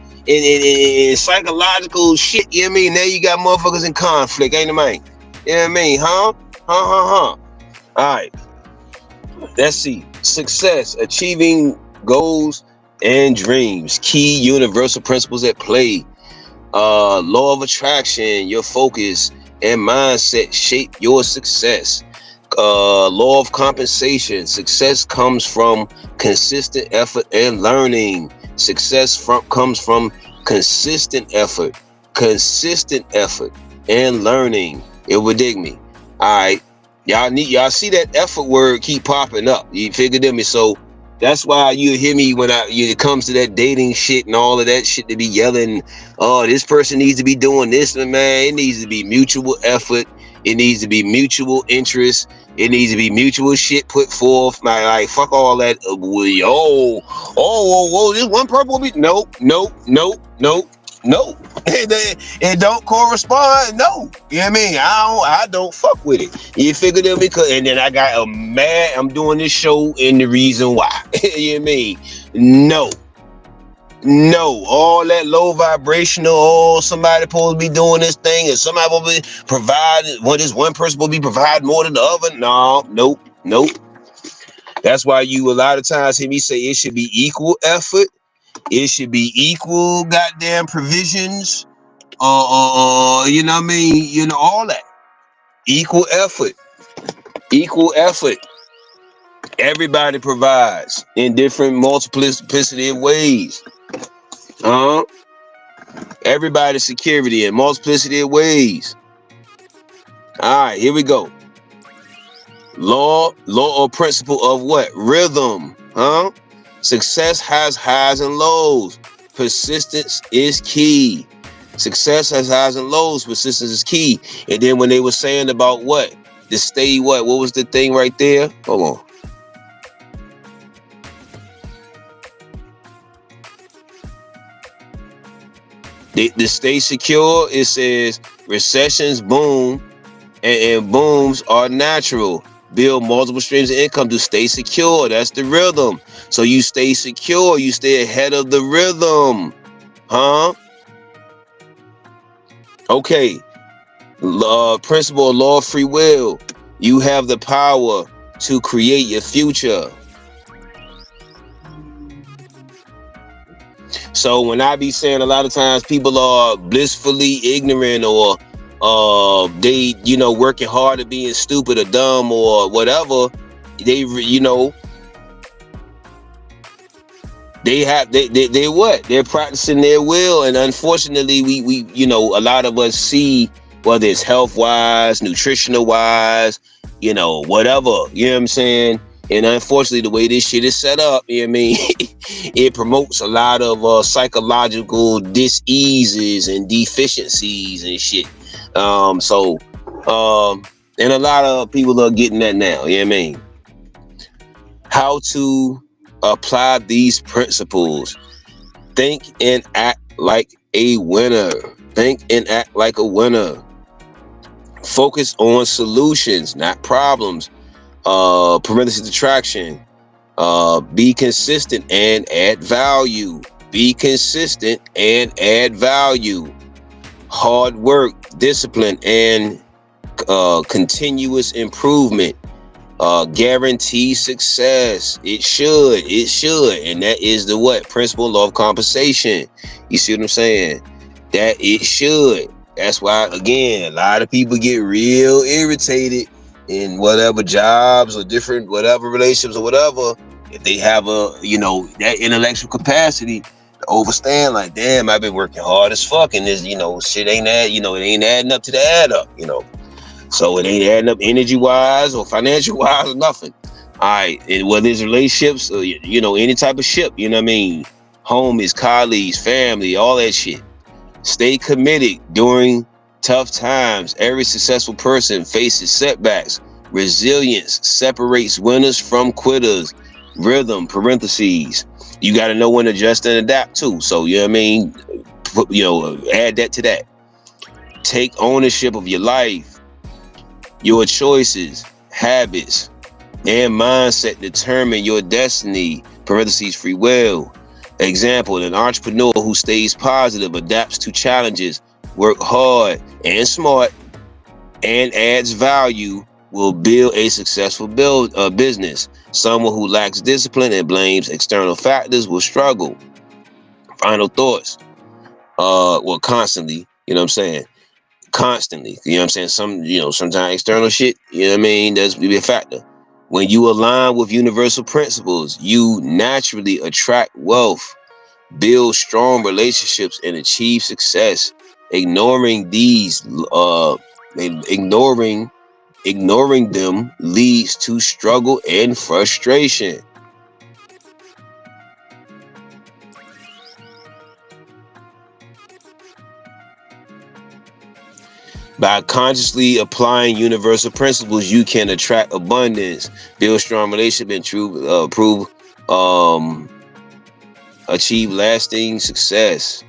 psychological shit, you know what I mean? Now you got motherfuckers in conflict, ain't it, man? You know what I mean? Huh? All right. Let's see. Success, achieving goals and dreams. Key universal principles at play. Law of attraction, your focus and mindset shape your success. Law of compensation. Success comes from consistent effort and learning. Success comes from consistent effort and learning. It would dig me. All right, y'all see that effort word keep popping up. You figured me? So that's why you hear me when it comes to that dating shit and all of that shit to be yelling, oh, this person needs to be doing this, and man, it needs to be mutual effort. It needs to be mutual interest. It needs to be mutual shit put forth. Like fuck all that. This one person will be nope. It don't correspond. No, you know what I mean? I don't fuck with it. You figure them because, and then I got a mad. I'm doing this show and the reason why. You know what I mean? No, all that low vibrational. Oh, somebody supposed to be doing this thing, and somebody will be providing. This one person will be providing more than the other. No, nope. That's why you a lot of times hear me say it should be equal effort. It should be equal goddamn provisions. You know what I mean? You know, all that. Equal effort. Everybody provides in different multiplicity of ways. Everybody security in multiplicity of ways. All right, here we go. Law or principle of what? Rhythm. Success has highs and lows. Persistence is key. Success has highs and lows. Persistence is key. And then when they were saying about what? To stay what? What was the thing right there? Hold on. To stay secure, it says recessions boom and booms are natural. Build multiple streams of income to stay secure. That's the rhythm. So you stay secure. You stay ahead of the rhythm. Okay. Principle of law of free will. You have the power to create your future. So when I be saying a lot of times people are blissfully ignorant, or they, working hard at being stupid or dumb or whatever, they they what? They're practicing their will. And unfortunately, we a lot of us see, whether it's health wise, nutritional wise, whatever, you know what I'm saying? And unfortunately, the way this shit is set up, you know what I mean, it promotes a lot of psychological diseases and deficiencies and shit. And a lot of people are getting that now, you know what I mean? How to apply these principles. Think and act like a winner. Think and act like a winner. Focus on solutions, not problems. Parenthesis attraction. Be consistent and add value. Be consistent and add value. Hard work, discipline, and continuous improvement. Guarantee success. It should, and that is the what? Principle law of compensation. You see what I'm saying? That it should. That's why, again, a lot of people get real irritated in whatever jobs or different whatever relationships or whatever, if they have that intellectual capacity to overstand, like, damn, I've been working hard as fuck, and this, shit ain't that, it ain't adding up to the add up, So it ain't adding up energy-wise or financial-wise or nothing. All right, and whether it's relationships or, any type of ship, you know what I mean? Homies, colleagues, family, all that shit. Stay committed during tough times. Every successful person faces setbacks. Resilience separates winners from quitters. Rhythm, parentheses. You got to know when to adjust and adapt too. So, you know what I mean? Add that to that. Take ownership of your life. Your choices, habits, and mindset determine your destiny, parentheses, free will. Example, an entrepreneur who stays positive, adapts to challenges, work hard and smart, and adds value will build a successful business. Someone who lacks discipline and blames external factors will struggle. Final thoughts. Constantly, you know what I'm saying? Constantly, you know what I'm saying? Sometimes external shit, you know what I mean, does be a factor. When you align with universal principles, you naturally attract wealth, build strong relationships, and achieve success. Ignoring them leads to struggle and frustration. By consciously applying universal principles, you can attract abundance, build strong relationships, and achieve lasting success.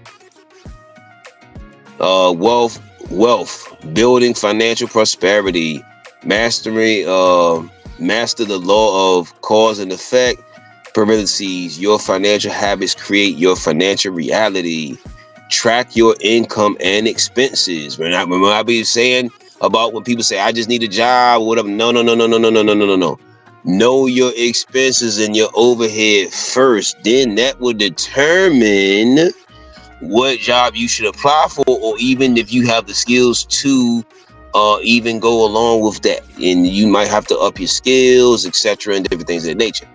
Wealth, building financial prosperity, master the law of cause and effect, parentheses. Your financial habits create your financial reality. Track your income and expenses. Remember I be saying about when people say, I just need a job or whatever. No. Know your expenses and your overhead first. Then that will determine what job you should apply for, or even if you have the skills to even go along with that. And you might have to up your skills, etc., and different things of that nature.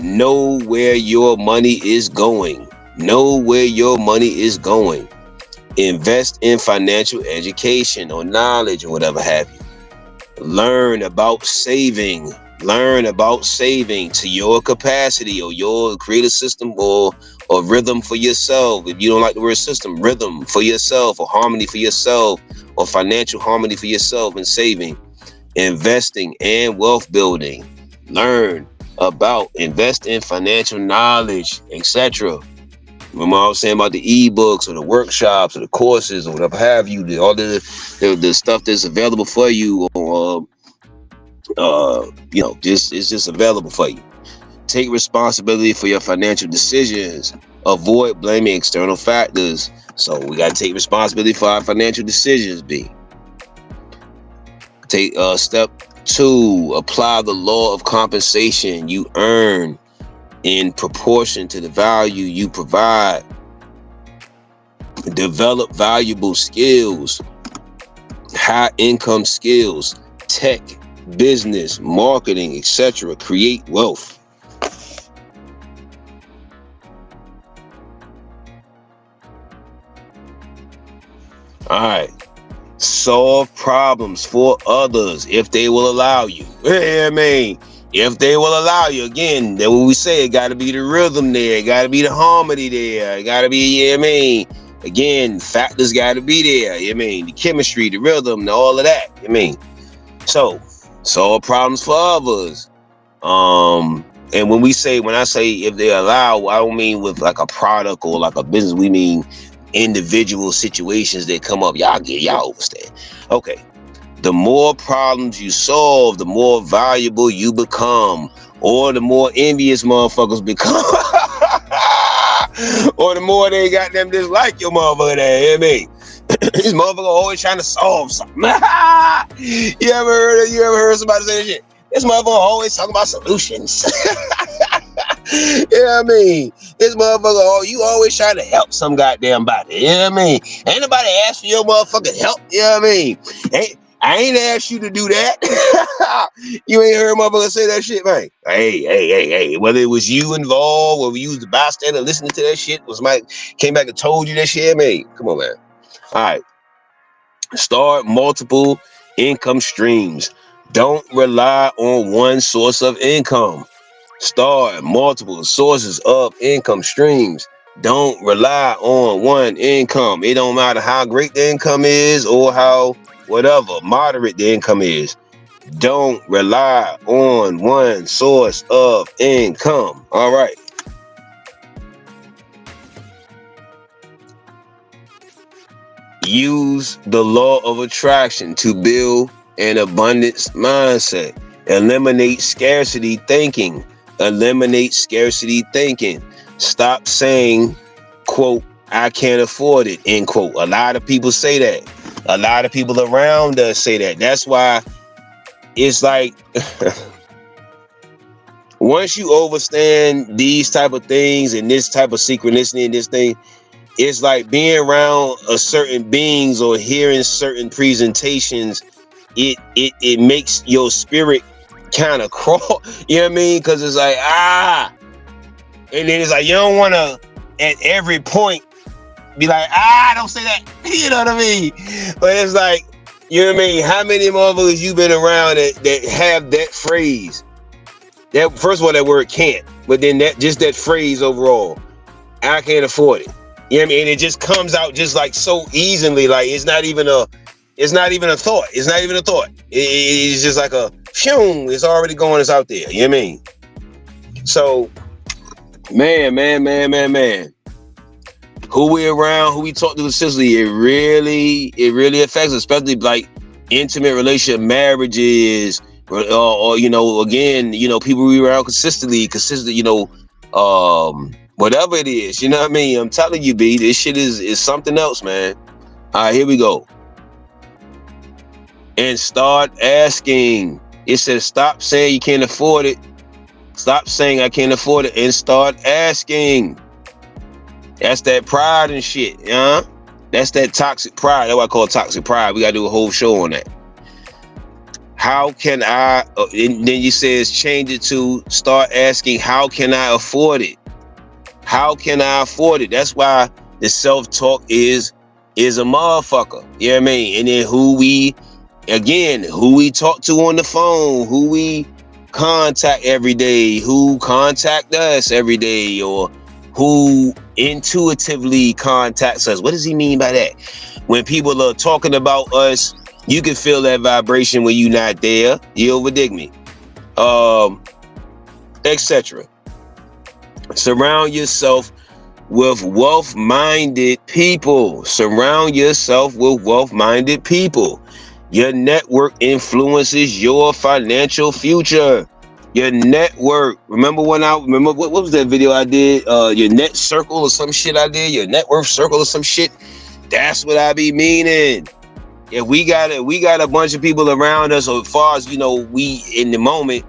Know where your money is going. Invest in financial education or knowledge or whatever have you. Learn about saving to your capacity, or your create a system or rhythm for yourself. If you don't like the word system, rhythm for yourself, or harmony for yourself, or financial harmony for yourself, and saving, investing, and wealth building. Learn about, invest in financial knowledge, etc. Remember I was saying about the ebooks or the workshops or the courses or whatever have you, all the stuff that's available for you, or it's just available for you. Take responsibility for your financial decisions. Avoid blaming external factors. So we got to take responsibility for our financial decisions, B. Take step 2, apply the law of compensation. You earn in proportion to the value you provide. Develop valuable skills, high income skills, tech, business, marketing, etc. Create wealth. All right. Solve problems for others if they will allow you. Yeah, I mean, if they will allow you. Again, that what we say, it got to be the rhythm there. It got to be the harmony there. It got to be, yeah, I mean, again, factors got to be there. I mean, the chemistry, the rhythm, all of that. I mean, so solve problems for others. And when I say if they allow, I don't mean with like a product or like a business. We mean individual situations that come up. Y'all understand. Okay. The more problems you solve, the more valuable you become, or the more envious motherfuckers become, or the more they got them dislike your motherfucker there. You know what I mean? These motherfuckers always trying to solve something. You ever heard somebody say that shit? This motherfucker always talking about solutions. You know what I mean? This motherfucker, you always trying to help some goddamn body. You know what I mean? Ain't nobody asked for your motherfucking help. You know what I mean? I ain't asked you to do that. You ain't heard motherfucker say that shit, man. Hey. Whether it was you involved, whether you was the bystander listening to that shit, was somebody came back and told you that shit, man. Come on, man. All right. Start multiple income streams. Don't rely on one source of income. Start multiple sources of income streams. Don't rely on one income. It don't matter how great the income is or how whatever moderate the income is. Don't rely on one source of income. All right. Use the law of attraction to build an abundance mindset. Eliminate scarcity thinking. Eliminate scarcity thinking. Stop saying, quote, I can't afford it, end quote. A lot of people say that. A lot of people around us say that. That's why it's like, once you understand these type of things and this type of synchronicity and this thing, it's like being around a certain beings or hearing certain presentations. It makes your spirit kind of crawl, you know what I mean? Because it's like, and then it's like, you don't want to at every point be like, don't say that, you know what I mean? But it's like, you know what I mean? How many motherfuckers you been around that have that phrase? That first of all, that word can't, but then that phrase overall, I can't afford it. You know what I mean? And it just comes out just like so easily, like it's not even a thought. It's not even a thought. It's just like a phew, it's already going, it's out there. You know what I mean? So, man. Who we around, who we talk to consistently, it really affects us, especially like intimate relationship, marriages, or you know, again, you know, people we around consistently, you know, whatever it is, you know what I mean? I'm telling you, B, this shit is something else, man. All right, here we go. And start asking. It says, stop saying you can't afford it. Stop saying I can't afford it and start asking. That's that pride and shit, huh? That's that toxic pride. That's what I call toxic pride. We got to do a whole show on that. How can I, and then you says change it to start asking, how can I afford it? How can I afford it? That's why the self-talk is a motherfucker. You know what I mean? And then who we talk to on the phone, who we contact every day, who contact us every day, or who intuitively contacts us. What does he mean by that? When people are talking about us, you can feel that vibration when you're not there. You overdig me. Etc. Surround yourself with wealth-minded people. Surround yourself with wealth-minded people. Your network influences your financial future. Your network. Remember what was that video I did? Your net circle or some shit I did. Your net worth circle or some shit. That's what I be meaning. If we got a bunch of people around us, or as far as we in the moment,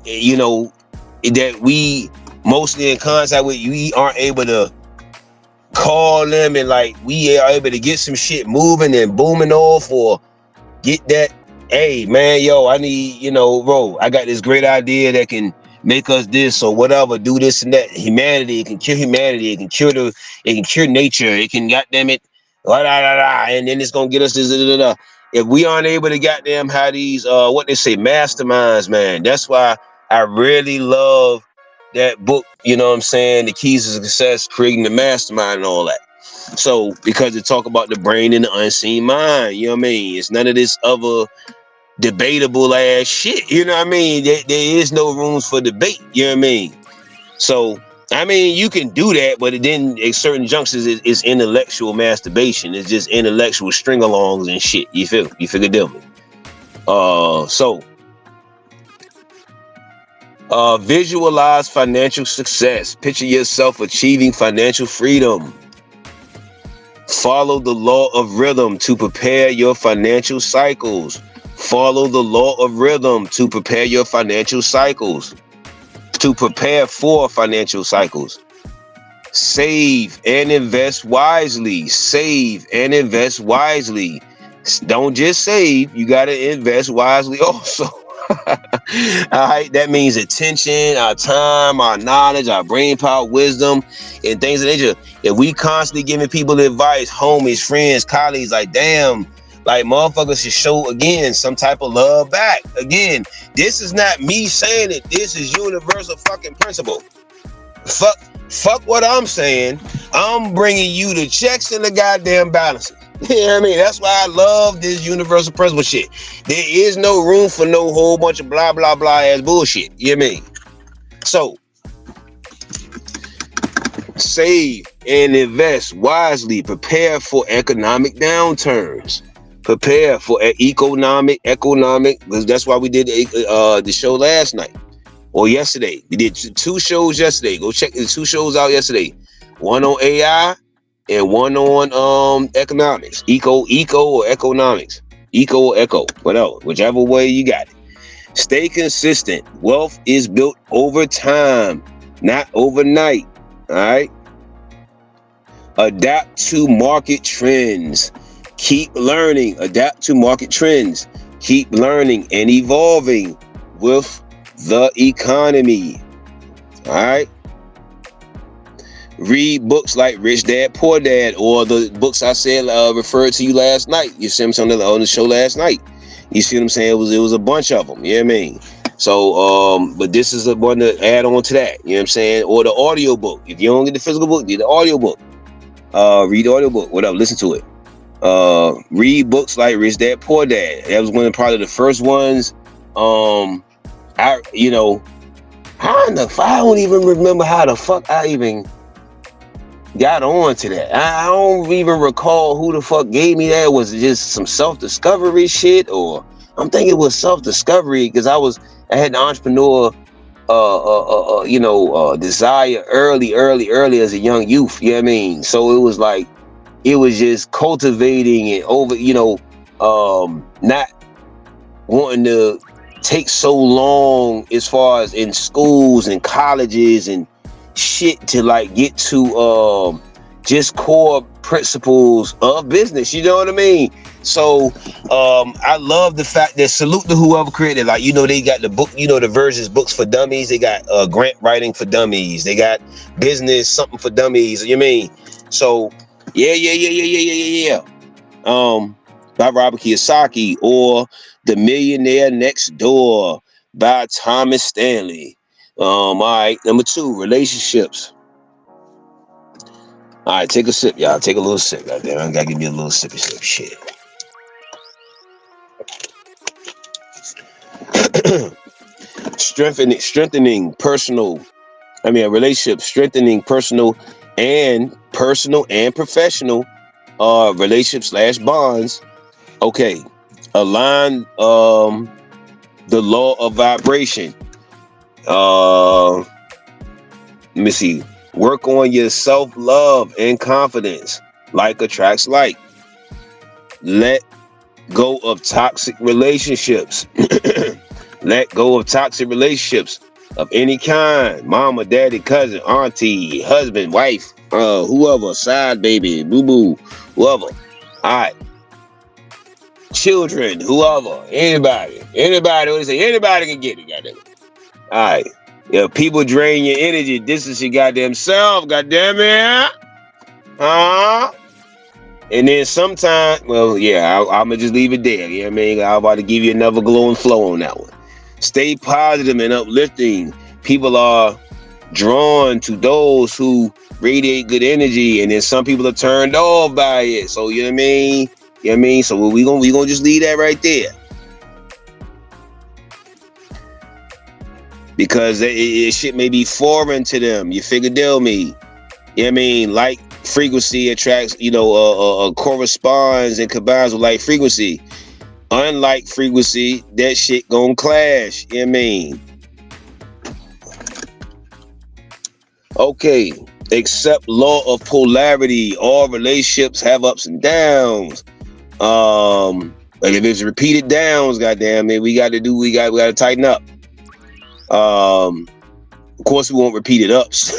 that we mostly in contact with, we aren't able to call them and like we are able to get some shit moving and booming off, or get that, hey man, yo, I need, bro, I got this great idea that can make us this or whatever, do this and that. Humanity, it can cure humanity, it can cure nature, it can goddamn it, and then it's gonna get us this. If we aren't able to goddamn have these what they say, masterminds, man. That's why I really love that book, you know what I'm saying? The Keys to Success, Creating the Mastermind and all that. So, because it talk about the brain and the unseen mind, you know what I mean? It's none of this other debatable ass shit, you know what I mean? There is no rooms for debate, you know what I mean? So, I mean, you can do that, but then at certain junctions is intellectual masturbation. It's just intellectual string-alongs and shit. You figure deal me. Visualize financial success. Picture yourself achieving financial freedom. Follow the law of rhythm to prepare your financial cycles. Follow the law of rhythm to prepare your financial cycles. To prepare for financial cycles. Save and invest wisely. Save and invest wisely. Don't just save, you got to invest wisely also. All right, that means attention, our time, our knowledge, our brain power, wisdom, and things of that nature. If we constantly giving people advice, homies, friends, colleagues, like damn, like motherfuckers should show again some type of love back. Again, this is not me saying it. This is universal fucking principle. Fuck what I'm saying. I'm bringing you the checks and the goddamn balances. You know what I mean? That's why I love this universal principle shit. There is no room for no whole bunch of blah, blah, blah ass bullshit. You know what I mean? So, save and invest wisely. Prepare for economic downturns. Prepare for economic, because that's why we did the show last night or yesterday. We did 2 shows yesterday. Go check the 2 shows out yesterday. One on AI and one on economics. Eco or economics. Eco or echo, whatever, whichever way you got it. Stay consistent. Wealth is built over time, not overnight. All right. Adapt to market trends. Keep learning. Adapt to market trends. Keep learning and evolving with the economy. All right. Read books like Rich Dad, Poor Dad, or the books I said referred to you last night. You see what I'm saying on the show last night. You see what I'm saying? It was a bunch of them. You know what I mean? So, but this is a one to add on to that. You know what I'm saying? Or the audio book. If you don't get the physical book, get the audio book. Read the audio book. Whatever. Listen to it. Read books like Rich Dad, Poor Dad. That was probably the first ones. I don't even remember how the fuck I even got on to that. I don't even recall who the fuck gave me that. Was it just some self-discovery shit, or I'm thinking it was self-discovery because I had the entrepreneur desire early as a young youth. You know what I mean? So it was like it was just cultivating and over, not wanting to take so long as far as in schools and colleges and shit to like get to just core principles of business. You know what I mean? So I love the fact that salute to whoever created, like, they got the book, the versions books for dummies. They got grant writing for dummies. They got business something for dummies. You know what I mean? So yeah. By Robert Kiyosaki, or The Millionaire Next Door by Thomas Stanley. All right, number 2, relationships. All right, take a sip, y'all. Take a little sip. Goddamn, I gotta give me a little sippy sip shit. Strengthening personal. Relationship, strengthening personal and professional relationships / bonds. Okay, align the law of vibration. Let me see. Work on your self-love and confidence. Like attracts like. Let go of toxic relationships. Let go of toxic relationships of any kind. Mama, daddy, cousin, auntie, husband, wife, whoever, side baby, boo-boo, whoever. All right. Children, whoever, anybody, what they say, anybody can get it, goddamn it. All right. Yeah, people drain your energy. This is your goddamn self, goddamn it. And then sometimes, well, yeah, I'm going to just leave it there. You know what I mean? I'm about to give you another glowing flow on that one. Stay positive and uplifting. People are drawn to those who radiate good energy, and then some people are turned off by it. So, you know what I mean? You know what I mean? So we gonna just leave that right there. Because it shit may be foreign to them. You figure they'll me. You know what I mean? Like frequency attracts, corresponds and combines with like frequency. Unlike frequency, that shit gonna clash. You know what I mean? Okay. Accept law of polarity. All relationships have ups and downs. Like if it's repeated downs, goddamn it, we gotta tighten up. Of course, we won't repeat it ups.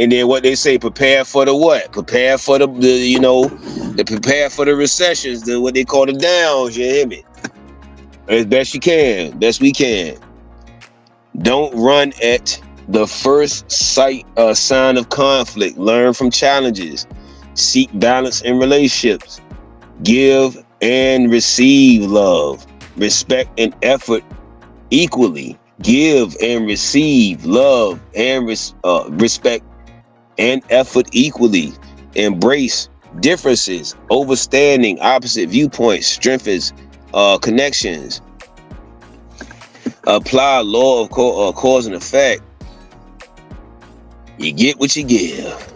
And then what they say, prepare for the what? Prepare for the prepare for the recessions, what they call the downs, you hear me? As best you can, best we can. Don't run at the first sign of conflict. Learn from challenges. Seek balance in relationships. Give and receive love. Respect and effort equally. Give and receive love and respect and effort equally. Embrace differences, understanding opposite viewpoints, strengthens connections. Apply law of cause and effect. You get what you give.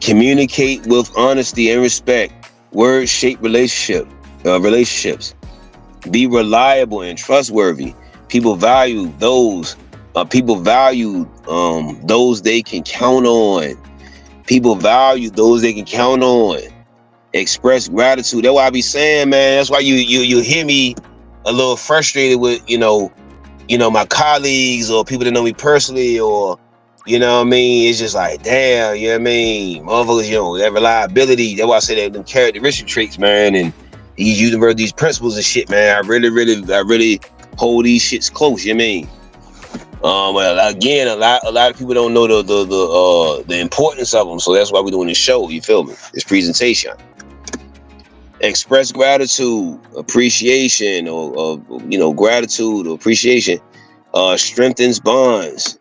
Communicate with honesty and respect. Words shape relationships. Be reliable and trustworthy. People value those they can count on. People value those they can count on. Express gratitude. That's why I be saying, man, that's why you hear me a little frustrated with, my colleagues or people that know me personally, or, you know what I mean? It's just like, damn, you know what I mean? Motherfuckers, that reliability. That's why I say that them characteristic traits, man, and these principles and shit, man. I really hold these shits close, you know what I mean? Well, again, a lot of people don't know the importance of them, so that's why we're doing this show. You feel me? This presentation. Express gratitude, appreciation, or gratitude or appreciation strengthens bonds.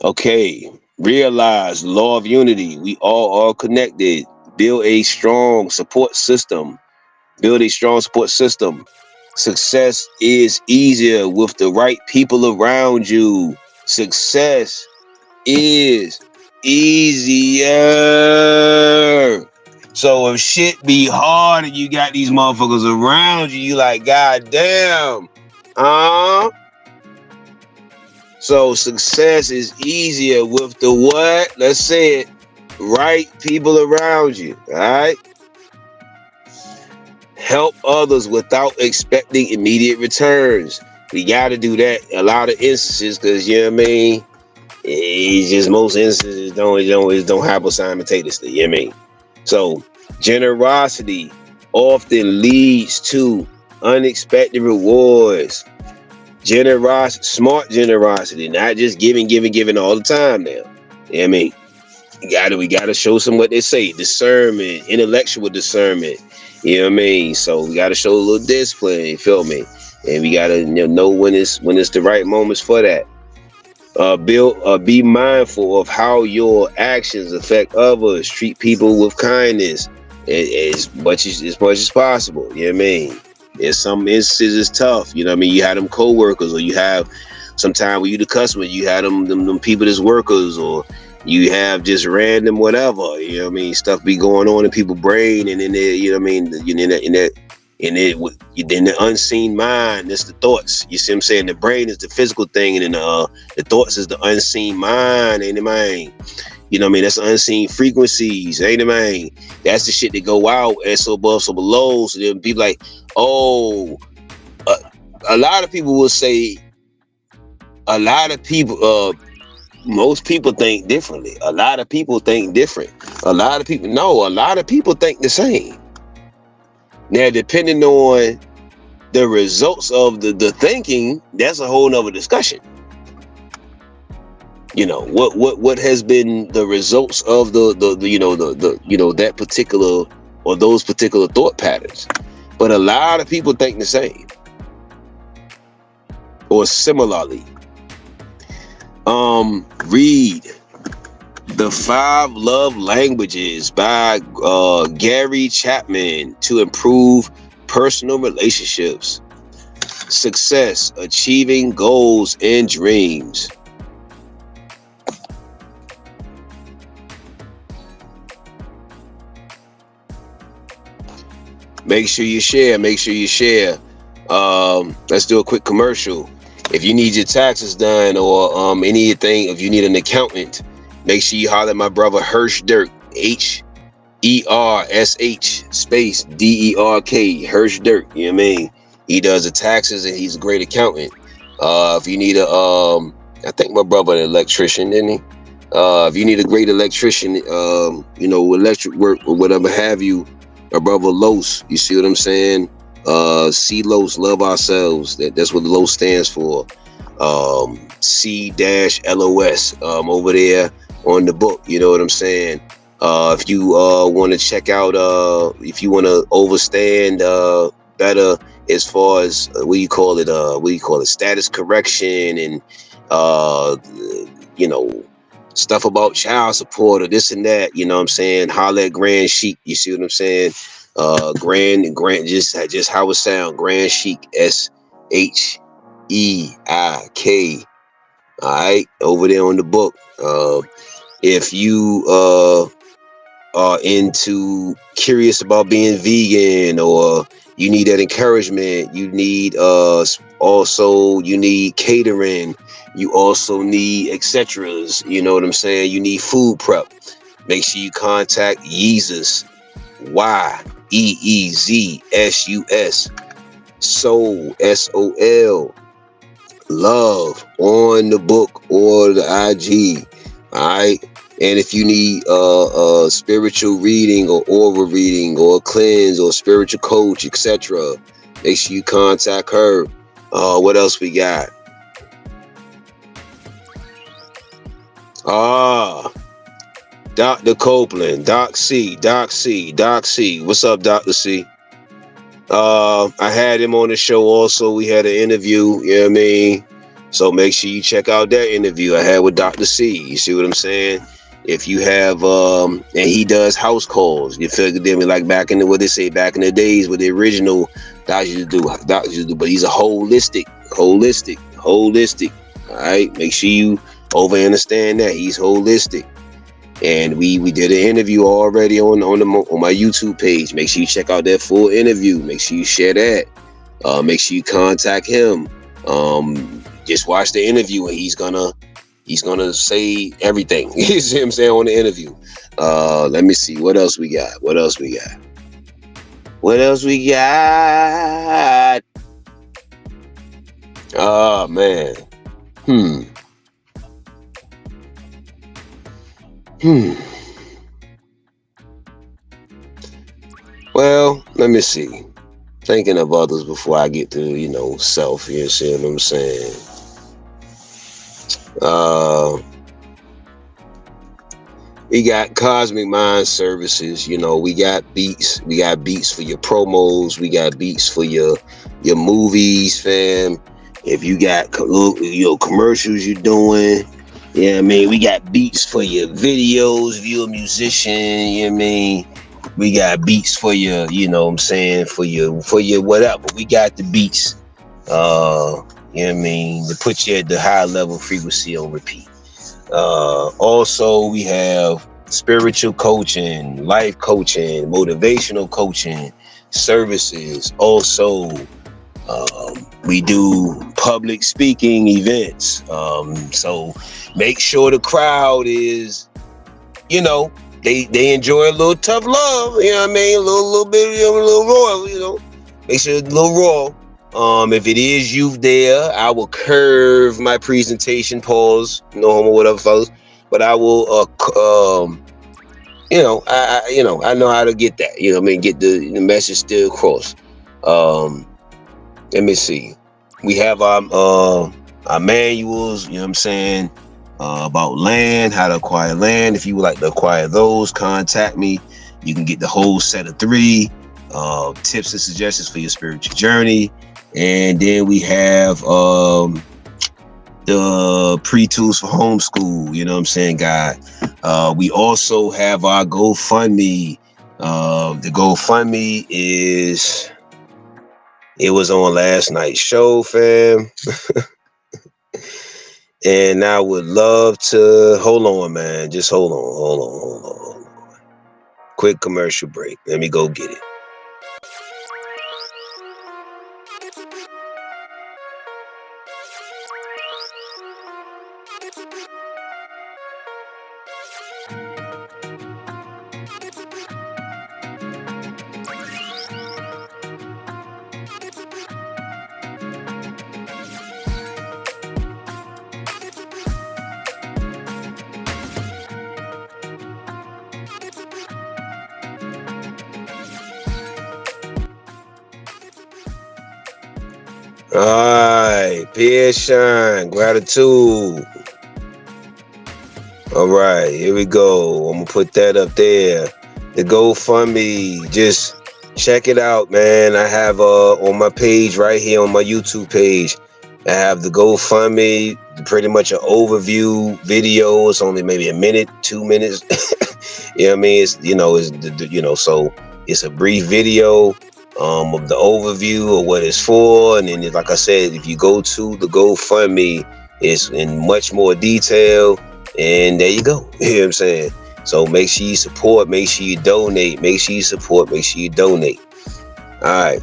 Okay, realize law of unity. We all are connected. Build a strong support system. Success is easier with the right people around you. Success is easier. So if shit be hard and you got these motherfuckers around you, you like, God damn. So success is easier with the what? Let's say it. Right people around you. All right? Help others without expecting immediate returns. We got to do that a lot of instances, because, you know what I mean? It's just most instances don't happen simultaneously, you know what I mean? So generosity often leads to unexpected rewards. Smart generosity, not just giving all the time now. You know what I mean? We gotta show some what they say, discernment, intellectual discernment. You know what I mean? So we gotta show a little discipline, you feel me? And we gotta know when it's the right moments for that. Be mindful of how your actions affect others. Treat people with kindness as much as possible. You know what I mean? In some instances it's tough. You know what I mean? You have them co-workers, or you have sometimes when you the customer, you have them people that's workers, or you have just random whatever. You know what I mean? Stuff be going on in people's brain, and in there, you know what I mean? In that And then the unseen mind, that's the thoughts. You see what I'm saying? The brain is the physical thing, and then the thoughts is the unseen mind, ain't it, man? You know what I mean? That's unseen frequencies, ain't it, man? That's the shit that go out and so above, so below. So then people like, oh, a lot of people will say, a lot of people, most people think differently. A lot of people think different. A lot of people think the same. Now, depending on the results of the thinking, that's a whole nother discussion. You know, what has been the results of that particular or those particular thought patterns. But a lot of people think the same or similarly. Read The 5 Love Languages by Gary Chapman to improve personal relationships, success, achieving goals and dreams. Make sure you share. Let's do a quick commercial. If you need your taxes done or anything, if you need an accountant, make sure you holler at my brother Hirsch Dirk, Hersh space DERK, Hirsch Dirk. You know what I mean? He does the taxes and he's a great accountant. If you need I think my brother an electrician, didn't he? If you need a great electrician, electric work or whatever have you, my brother Los, you see what I'm saying? C-LOS, love ourselves. That's what the LOS stands for. C-LOS over there on the book. You know what I'm saying? If you want to check out, if you want to overstand better as far as status correction and stuff about child support or this and that. You know what I'm saying? Holler at Grand Chic. You see what I'm saying? Grand, just how it sound. Grand Chic, SHEIK. All right, over there on the book. If you are curious about being vegan, or you need that encouragement, you need you need catering, you also need etceteras. You know what I'm saying? You need food prep. Make sure you contact Yeezus, YEEZSUS, Soul, SOL, love on the book or the IG. All right. And if you need a spiritual reading or aura reading or a cleanse or spiritual coach, etc., make sure you contact her. What else we got? Dr. Copeland, Doc C. What's up, Dr. C? I had him on the show also. We had an interview, you know what I mean? So make sure you check out that interview I had with Dr. C. You see what I'm saying? If you have, and he does house calls. You feel me? Like back in the days with the original doctors used to do. But he's a holistic. All right, make sure you understand that he's holistic. And we did an interview already on my YouTube page. Make sure you check out that full interview. Make sure you share that. Make sure you contact him. Just watch the interview and he's gonna say everything. You see what I'm saying on the interview. Let me see what else we got. Oh man. Well, let me see. Thinking of others before I get to, self. You see what I'm saying? We got Cosmic Mind Services. We got beats. We got beats for your promos. We got beats for your movies, fam. If you got commercials you're doing, you know what I mean? We got beats for your videos. If you're a musician, you know what I mean? We got beats for your, you know what I'm saying, for your whatever. We got the beats, you know what I mean, to put you at the high level frequency on repeat. Also, we have spiritual coaching, life coaching, motivational coaching services. Also, we do public speaking events. So make sure the crowd is, they enjoy a little tough love. You know what I mean? A little bit, a little royal. Make sure it's a little raw. If it is youth there, I will curve my presentation. Pause. No homo, whatever, fellas. But I will, I know how to get that. Get the message still across. Let me see. We have our manuals. You know what I'm saying? About land, how to acquire land. If you would like to acquire those, contact me. You can get the whole set of 3 tips and suggestions for your spiritual journey. And then we have the pre-tools for homeschool. You know what I'm saying, God? We also have our GoFundMe. The GoFundMe it was on last night's show, fam. And I would love to hold on, man. Just hold on. Quick commercial break. Let me go get it. All right, peer shine, gratitude. All right, here we go. I'm gonna put that up there. The GoFundMe, just check it out, man. I have on my page right here on my YouTube page, I have the GoFundMe, pretty much an overview video. It's only maybe a minute, 2 minutes. You know what I mean? So it's a brief video of the overview of what it's for. And then, like I said, if you go to the GoFundMe, it's in much more detail. And there you go. You know what I'm saying? So make sure you support, make sure you donate, make sure you support, make sure you donate. All right.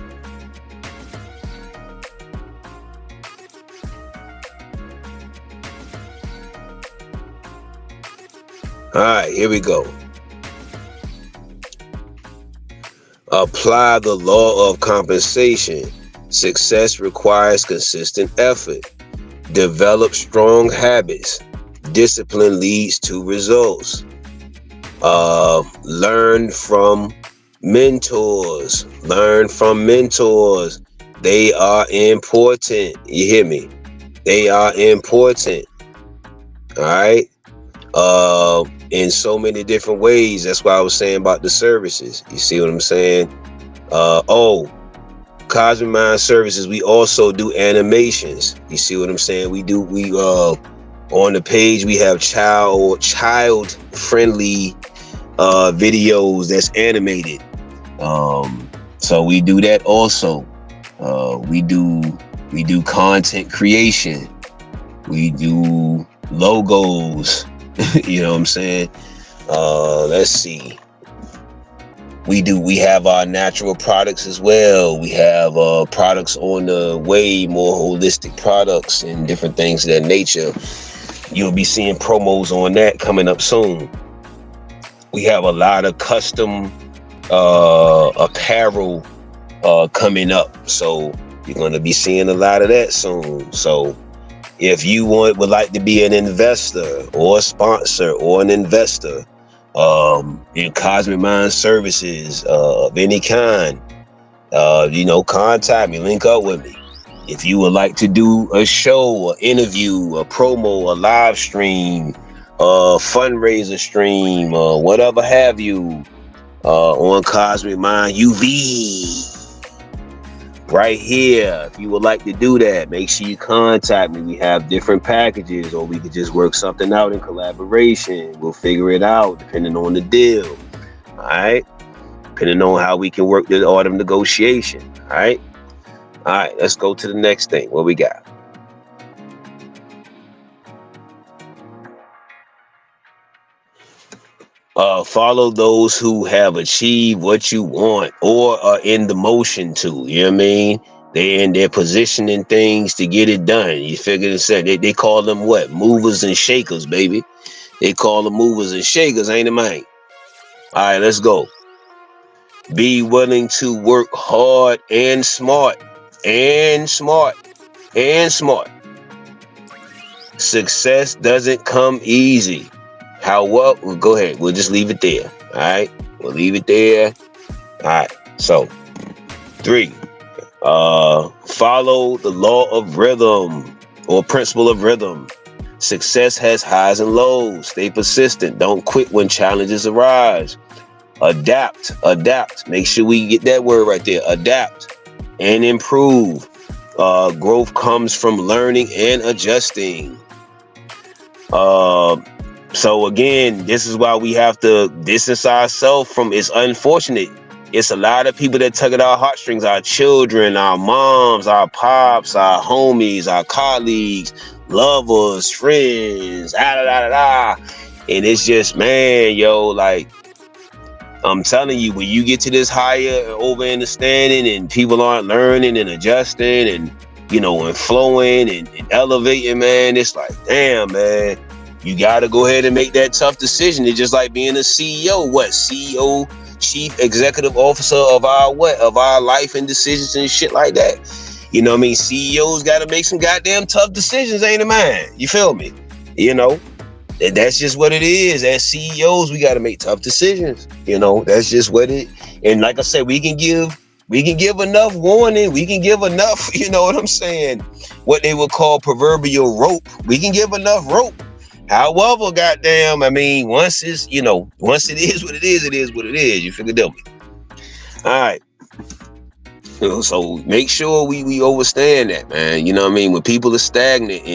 All right, here we go. Apply the law of compensation. Success requires consistent effort. Develop strong habits. Discipline leads to results. Learn from mentors. They are important. You hear me? They are important. All right. In so many different ways. That's why I was saying about the services. You see what I'm saying? Cosmic Mind Services, we also do animations. You see what I'm saying? We on the page we have child friendly videos that's animated. So we do that also. We do content creation. We do logos. You know what I'm saying? Let's see. We have our natural products as well. We have products on the way, more holistic products and different things of that nature. You'll be seeing promos on that coming up soon. We have a lot of custom apparel coming up. So you're going to be seeing a lot of that soon. So if you would like to be an investor or a sponsor or an investor in Cosmic Mind Services of any kind, contact me, link up with me. If you would like to do a show, an interview, a promo, a live stream, a fundraiser stream, whatever have you, on Cosmic Mind UV, right here. If you would like to do that, make sure you contact me. We have different packages, or we could just work something out in collaboration. We'll figure it out depending on the deal. All right. Depending on how we can work the art of negotiation. All right. All right. Let's go to the next thing. What we got? Follow those who have achieved what you want or are in the motion to. You know what I mean? They're positioning things to get it done. You figure this out. They call them what? Movers and shakers, baby. They call them movers and shakers, ain't it, man? All right, let's go. Be willing to work hard and smart. And smart. And smart. Success doesn't come easy. Well, go ahead. We'll just leave it there. All right. We'll leave it there. All right. So, 3. Follow the law of rhythm or principle of rhythm. Success has highs and lows. Stay persistent. Don't quit when challenges arise. Adapt. Make sure we get that word right there. Adapt and improve. Growth comes from learning and adjusting. So again, this is why we have to distance ourselves from. It's unfortunate. It's a lot of people that tug at our heartstrings, our children, our moms, our pops, our homies, our colleagues, lovers, friends, and it's just, man, yo, like, I'm telling you, when you get to this higher over understanding and people aren't learning and adjusting and, you know, and flowing and elevating, man, it's like, damn, man, you got to go ahead and make that tough decision. It's just like being a CEO. CEO, Chief Executive Officer of our life and decisions and shit like that. You know what I mean? CEOs got to make some goddamn tough decisions, ain't it, man? You feel me? You know? That's just what it is. As CEOs, we got to make tough decisions. You know, that's just what it. And like I said, we can give enough warning. We can give enough, you know what I'm saying? What they would call proverbial rope. We can give enough rope. However, goddamn, I mean, once it is what it is, it is what it is. You figure me? All right. So make sure we understand that, man. You know what I mean? When people are stagnant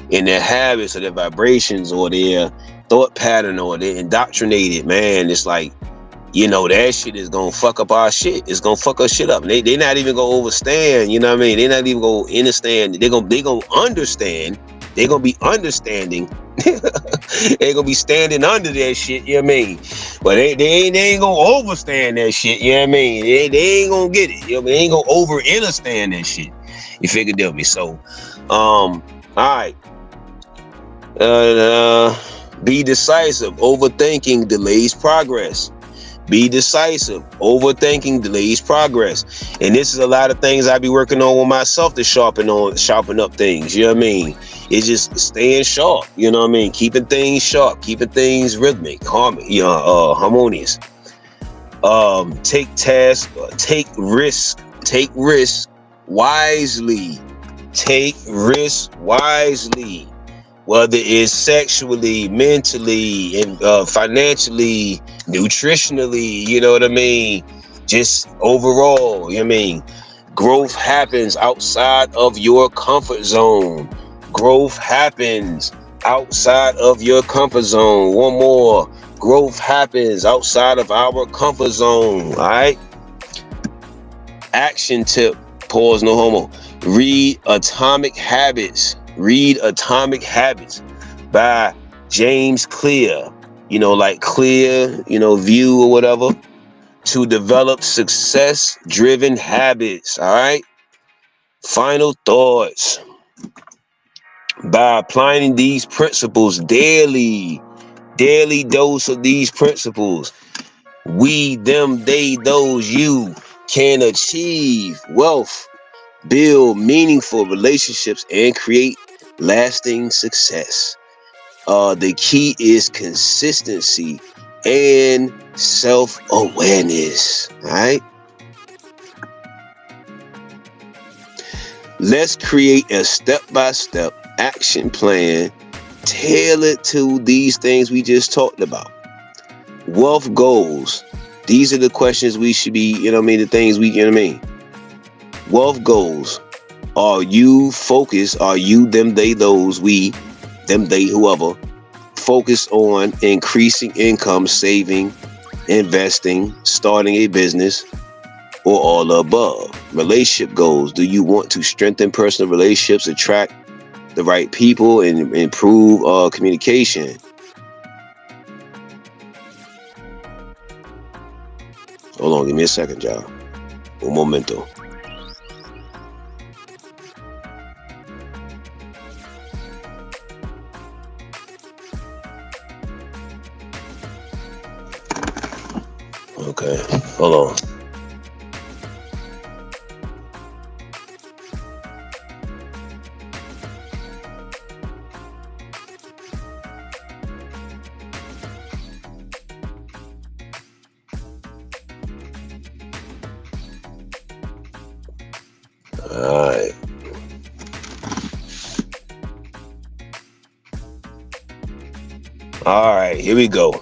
in their habits or their vibrations or their thought pattern or they're indoctrinated, man, it's like, you know, that shit is gonna fuck up our shit. It's gonna fuck our shit up. And they not even gonna understand, you know what I mean? They're not even gonna understand. They're gonna understand. They're gonna be understanding. They're gonna be standing under that shit, you know what I mean? But they ain't gonna overstand that shit, you know what I mean? They ain't gonna get it. You know what I mean? They ain't gonna over understand that shit. You figured me. So all right. Be decisive. Overthinking delays progress. Be decisive. Overthinking delays progress. And this is a lot of things I be working on with myself to sharpen up things. You know what I mean? It's just staying sharp. You know what I mean? Keeping things sharp. Keeping things rhythmic. Harmonious. Take tasks. Take risk. Take risk wisely. Take risk wisely. Whether it's sexually, mentally, and financially, nutritionally, you know what I mean? Just overall, you know what I mean? Growth happens outside of your comfort zone. Growth happens outside of your comfort zone. One more. Growth happens outside of our comfort zone. All right? Action tip. Pause, no homo. Read Atomic Habits. Read Atomic Habits by James Clear, you know, like Clear, you know, View or whatever, to develop success-driven habits, all right? Final thoughts. By applying these principles daily dose of these principles, we, them, they, those, you can achieve wealth, build meaningful relationships, and create lasting success. The key is consistency and self-awareness. All right. Let's create a step-by-step action plan tailored to these things we just talked about. Wealth goals. These are the questions we should be, you know what I mean, the things we, you know what I mean. Wealth goals. Are you focused? Are you, them, they, those, we, them, they, whoever, focused on increasing income, saving, investing, starting a business, or all the above? Relationship goals. Do you want to strengthen personal relationships, attract the right people, and improve communication? Hold on, give me a second, y'all. Un momento. Okay, hold on. All right. All right, here we go.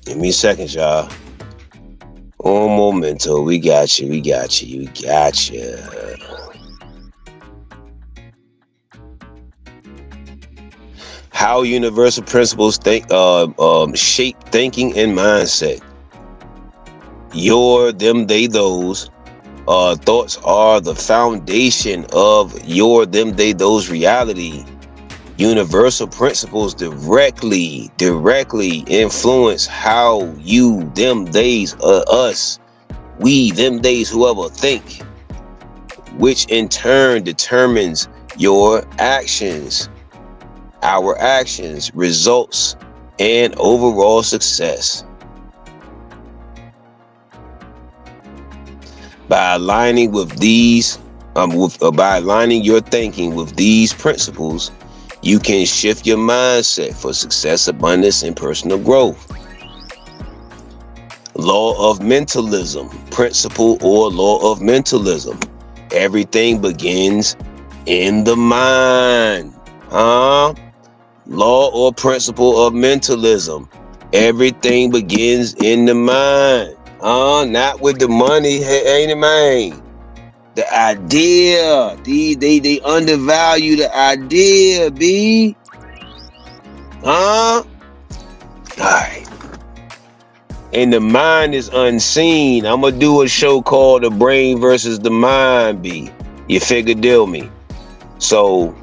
Give me a second, y'all. Un momento. We got you. How universal principles shape thinking and mindset. Your, them, they, those thoughts are the foundation of your, them, they, those reality. Universal principles directly influence how you, them, theys, us, we, them, theys, whoever think, which in turn determines your actions, our actions, results, and overall success. By aligning with these, by aligning your thinking with these principles, you can shift your mindset for success, abundance, and personal growth. Law of mentalism, principle or law of mentalism. Everything begins in the mind. Law or principle of mentalism. Everything begins in the mind. Not with the money, ain't it, man? The idea, they undervalue the idea, B. All right. And the mind is unseen. I'm gonna do a show called The Brain versus the Mind, B. You figure deal me. So,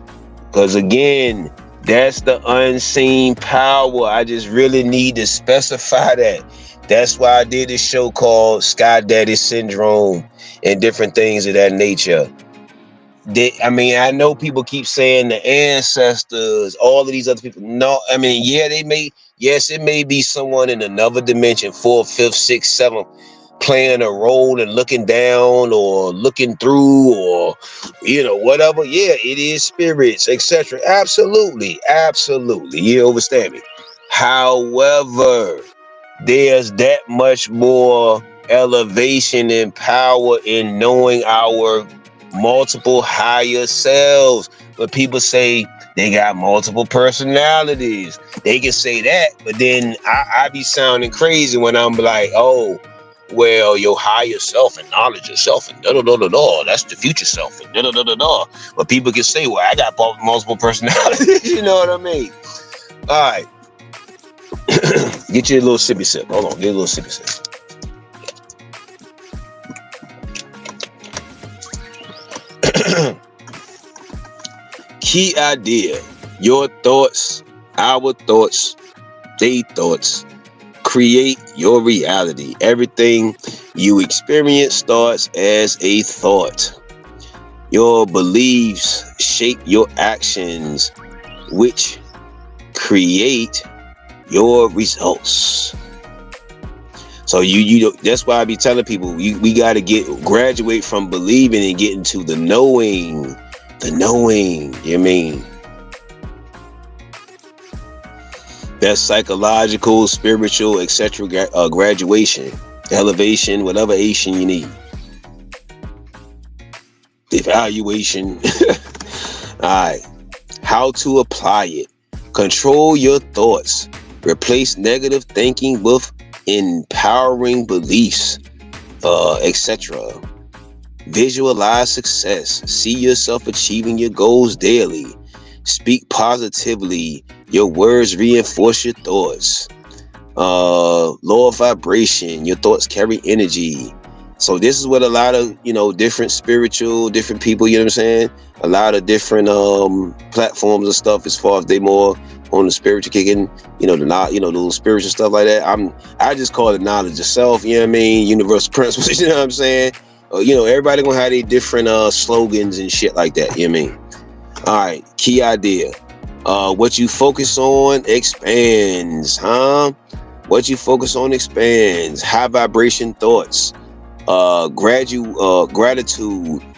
because again, that's the unseen power. I just really need to specify that. That's why I did this show called Sky Daddy Syndrome and different things of that nature. I know people keep saying the ancestors, all of these other people. No, yes, it may be someone in another dimension, 4th, 5th, 6th, 7th, playing a role and looking down or looking through or, whatever. Yeah, it is spirits, etc. Absolutely. You understand me? However, there's that much more elevation and power in knowing our multiple higher selves. But people say they got multiple personalities. They can say that, but then I be sounding crazy when I'm like, oh, well, your higher self and knowledge yourself and that's the future self and But people can say, well, I got multiple personalities. You know what I mean? All right. Get you a little sippy sip. Hold on, get a little sippy sip. Key idea. Your thoughts, our thoughts, they thoughts create your reality. Everything you experience starts as a thought. Your beliefs shape your actions, which create your results. So you that's why I be telling people we got to graduate from believing and get into the knowing. You know what I mean? That's psychological, spiritual, etc. Graduation, elevation, whatever Asian you need. Evaluation. All right. How to apply it. Control your thoughts. Replace negative thinking with empowering beliefs, etc. Visualize success. See yourself achieving your goals daily. Speak positively. Your words reinforce your thoughts. Law of vibration. Your thoughts carry energy. So this is what a lot of, different spiritual, different people, you know what I'm saying? A lot of different platforms and stuff as far as they more on the spiritual kicking, the little spiritual stuff like that. I just call it knowledge of self, you know what I mean? Universal principles, you know what I'm saying? Everybody gonna have their different slogans and shit like that, you know what I mean? All right, key idea. What you focus on expands, huh? What you focus on expands. High vibration thoughts, gratitude,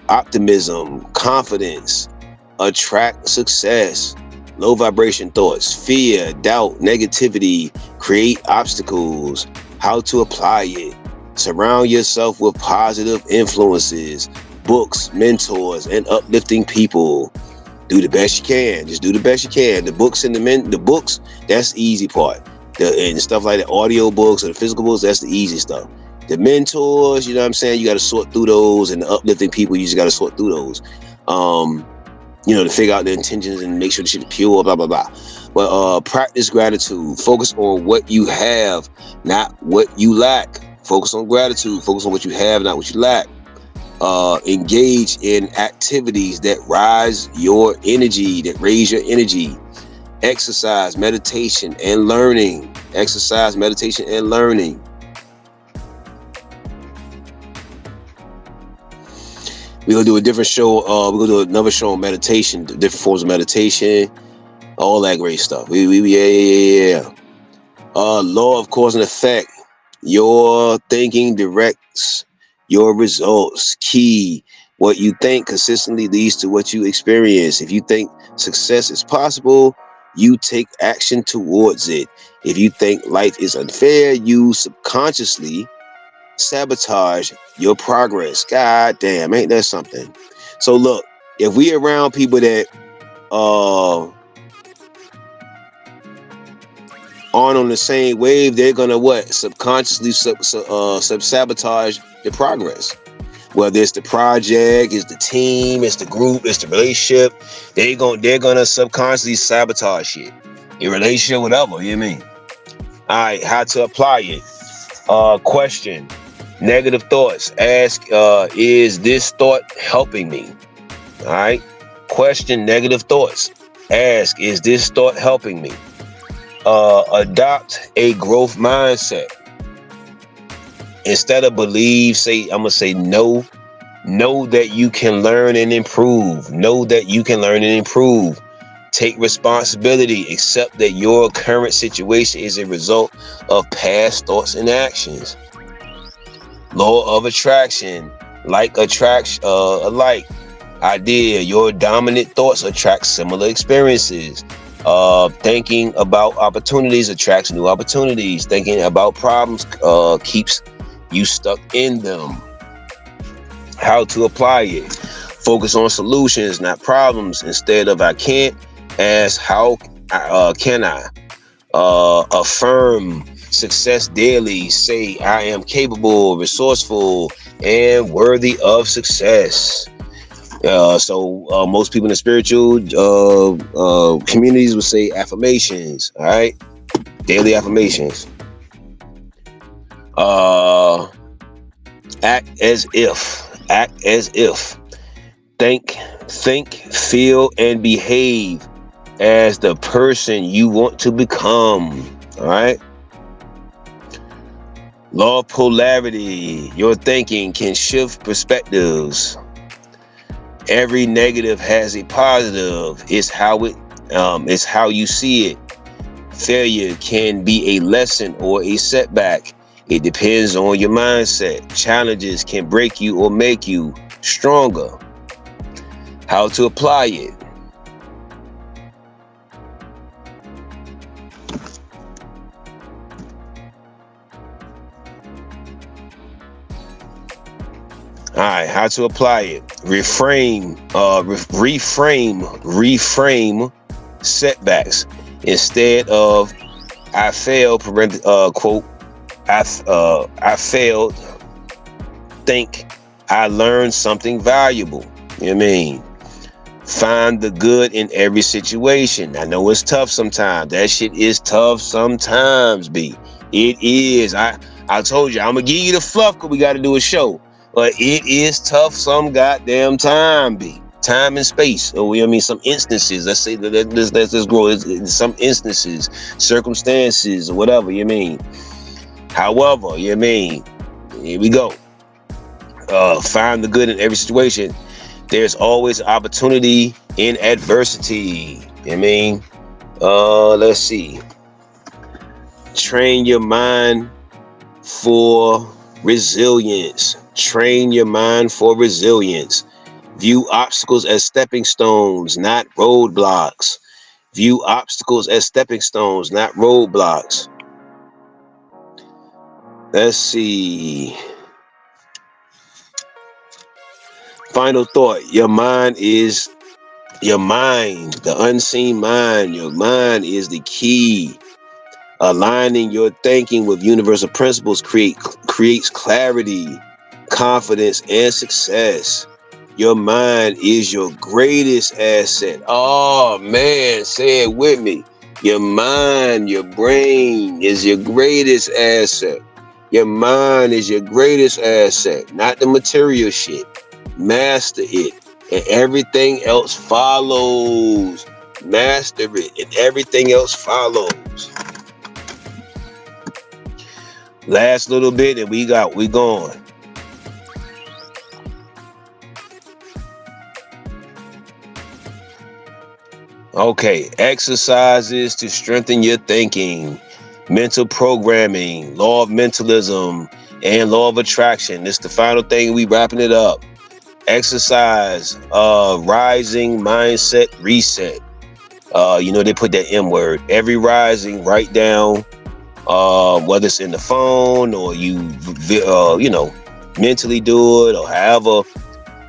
optimism, confidence, attract success. Low vibration thoughts, fear, doubt, negativity, create obstacles. How to apply it. Surround yourself with positive influences, books, mentors, and uplifting people. Do the best you can. Just do the best you can. The books and the books, that's the easy part. And stuff like the audio books or the physical books, that's the easy stuff. The mentors, you know what I'm saying? You got to sort through those, and the uplifting people, you just got to sort through those. To figure out the intentions and make sure the shit is pure, blah, blah, blah. But practice gratitude. Focus on what you have, not what you lack. Focus on gratitude. Focus on what you have, not what you lack. Engage in activities that raise your energy. Exercise, meditation, and learning. We're going to do a different show. We're going to do another show on meditation, different forms of meditation, all that great stuff. Yeah. Law of cause and effect. Your thinking directs your results. Key. What you think consistently leads to what you experience. If you think success is possible, you take action towards it. If you think life is unfair, you subconsciously sabotage your progress. God damn, ain't that something? So look, if we around people that aren't on the same wave, they're gonna subconsciously sabotage the progress. Whether it's the project, it's the team, it's the group, it's the relationship, they're gonna subconsciously sabotage shit. Your relationship, whatever, you know what I mean? All right, how to apply it. Question. Negative thoughts. Ask, is this thought helping me? All right. Question negative thoughts. Ask, is this thought helping me? Adopt a growth mindset. Instead of believe, I'm going to say no. Know that you can learn and improve. Take responsibility. Accept that your current situation is a result of past thoughts and actions. Law of attraction. Like attracts alike. Idea. Your dominant thoughts attract similar experiences. Thinking about opportunities attracts new opportunities. Thinking about problems keeps you stuck in them. How to apply it. Focus on solutions, not problems. Instead of I can't, ask how can I. Affirm success daily. Say I am capable, resourceful, and worthy of success. So most people in the spiritual communities would say affirmations. All right, daily affirmations. Act as if. Think, feel, and behave as the person you want to become. All right. Law of polarity. Your thinking can shift perspectives. Every negative has a positive. It's how you see it. Failure can be a lesson or a setback. It depends on your mindset. Challenges can break you or make you stronger. How to apply it. All right, how to apply it. Reframe setbacks. Instead of I failed, quote, I failed, think I learned something valuable. You know what I mean? Find the good in every situation. I know it's tough sometimes. That shit is tough sometimes, B. It is. I told you, I'm going to give you the fluff because we got to do a show. But it is tough some goddamn time, B. Time and space. Oh, I mean, some instances. Let's say that let's just grow. It's some instances, circumstances, or whatever. You mean. However, you mean. Here we go. Find the good in every situation. There's always opportunity in adversity. You mean. Let's see. Train your mind for resilience. Train your mind for resilience. View obstacles as stepping stones, not roadblocks. View obstacles as stepping stones, not roadblocks. Let's see. Final thought. Your mind, the unseen mind. Your mind is the key. Aligning your thinking with universal principles creates clarity, confidence, and success. Your mind is your greatest asset. Oh man, say it with me. Your mind, your brain is your greatest asset. Your mind is your greatest asset, not the material shit. Master it, and everything else follows. Master it, and everything else follows. Last little bit, and we going. Okay, exercises to strengthen your thinking, mental programming, law of mentalism, and law of attraction. This is the final thing. We wrapping it up. Exercise, rising mindset reset. They put that M word. Every rising, write down, whether it's in the phone or you mentally do it, or however.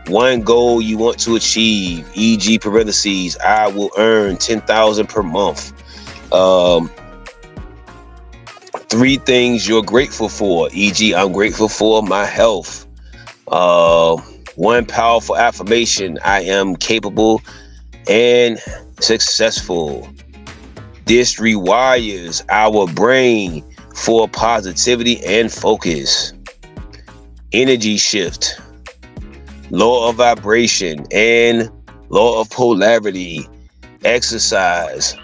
One goal you want to achieve, e.g. parentheses, I will earn 10,000 per month. 3 things you're grateful for, e.g. I'm grateful for my health. 1 powerful affirmation, I am capable and successful. This rewires our brain for positivity and focus. Energy shift. Law of vibration and law of polarity. Exercise.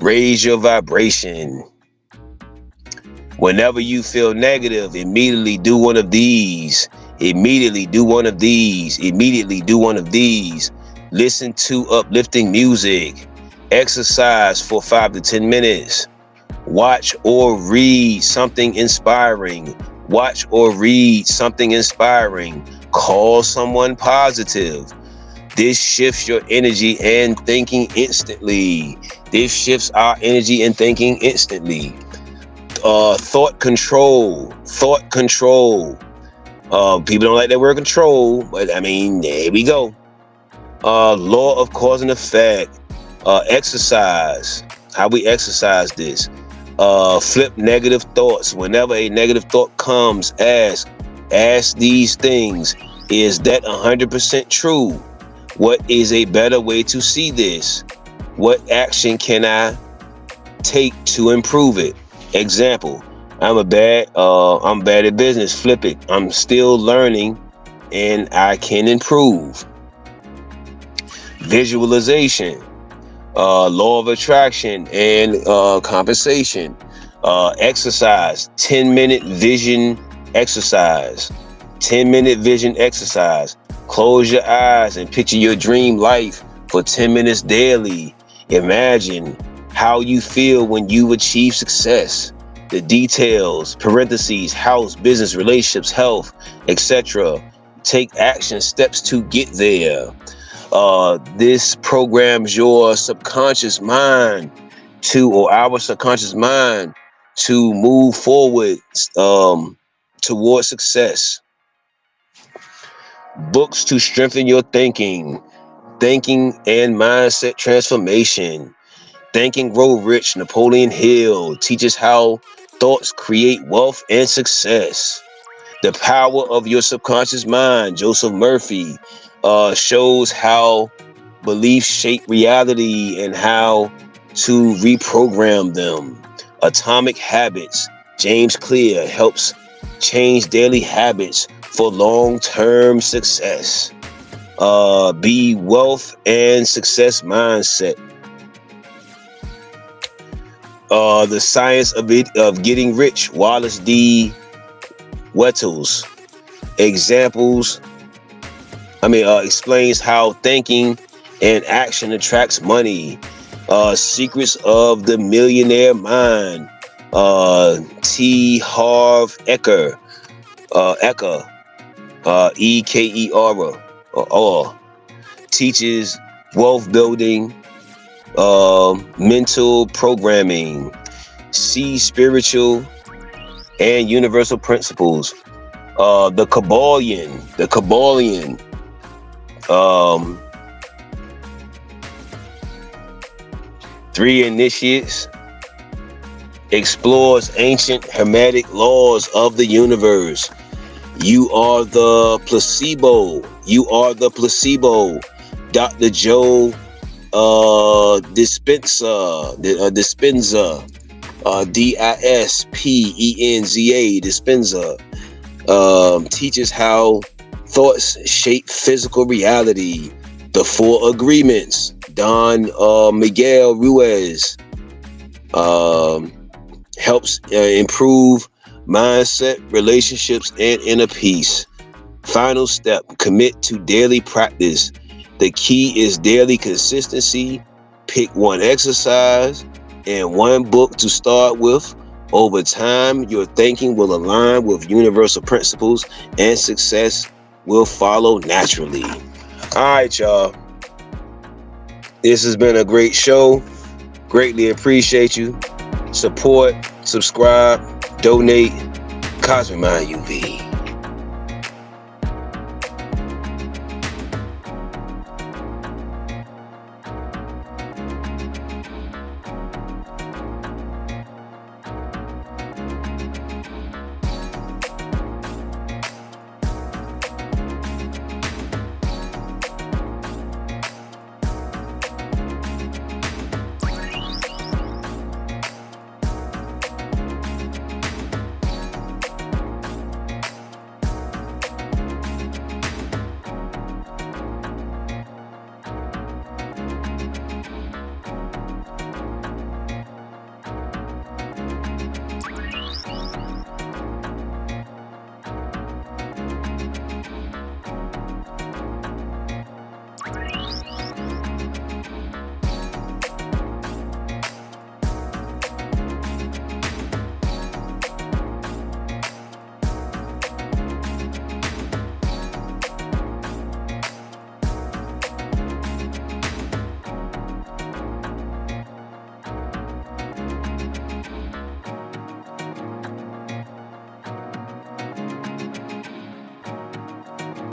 Raise your vibration. Whenever you feel negative, immediately do one of these. Immediately do one of these. Immediately do one of these. Listen to uplifting music. Exercise for 5 to 10 minutes. Watch or read something inspiring. Watch or read something inspiring. Call someone positive. This shifts your energy and thinking instantly. This shifts our energy and thinking instantly. Thought control. Thought control. People don't like that word control, but I mean, there we go. Law of cause and effect. Exercise. How we exercise this. Flip negative thoughts. Whenever a negative thought comes, ask these things. Is that 100% true? What is a better way to see this? What action can I take to improve it? Example, I'm bad at business. Flip it. I'm still learning and I can improve. Visualization. Law of attraction and compensation. Exercise. 10-minute vision exercise. 10-minute vision exercise. Close your eyes and picture your dream life for 10 minutes daily. Imagine how you feel when you achieve success. The details, parentheses, house, business, relationships, health, etc. Take action steps to get there. This programs your subconscious mind our subconscious mind to move forward towards success. Books to strengthen your thinking and mindset transformation. Think and Grow Rich, Napoleon Hill, teaches how thoughts create wealth and success. The Power of Your Subconscious Mind, Joseph Murphy, shows how beliefs shape reality and how to reprogram them. Atomic Habits, James Clear, helps change daily habits for long-term success. B, wealth and success mindset. The science of getting rich, Wallace D. Wettles. Explains how thinking and action attracts money. Secrets of the Millionaire Mind. T. Harv Eker. Eker. Teaches wealth building, mental programming. C. Spiritual and universal principles. The Kabbalion. Three Initiates. Explores ancient hermetic laws of the universe. You are the placebo. Dr. Joe Dispenza. Dispenza. Dispenza. Teaches how thoughts shape physical reality. The Four Agreements. Don Miguel Ruiz. Helps improve mindset, relationships, and inner peace. Final step, commit to daily practice. The key is daily consistency. Pick one exercise and one book to start with. Over time, your thinking will align with universal principles and success will follow naturally. All right, y'all. This has been a great show. Greatly appreciate you. Support, subscribe, donate. Cosmic Mind UV.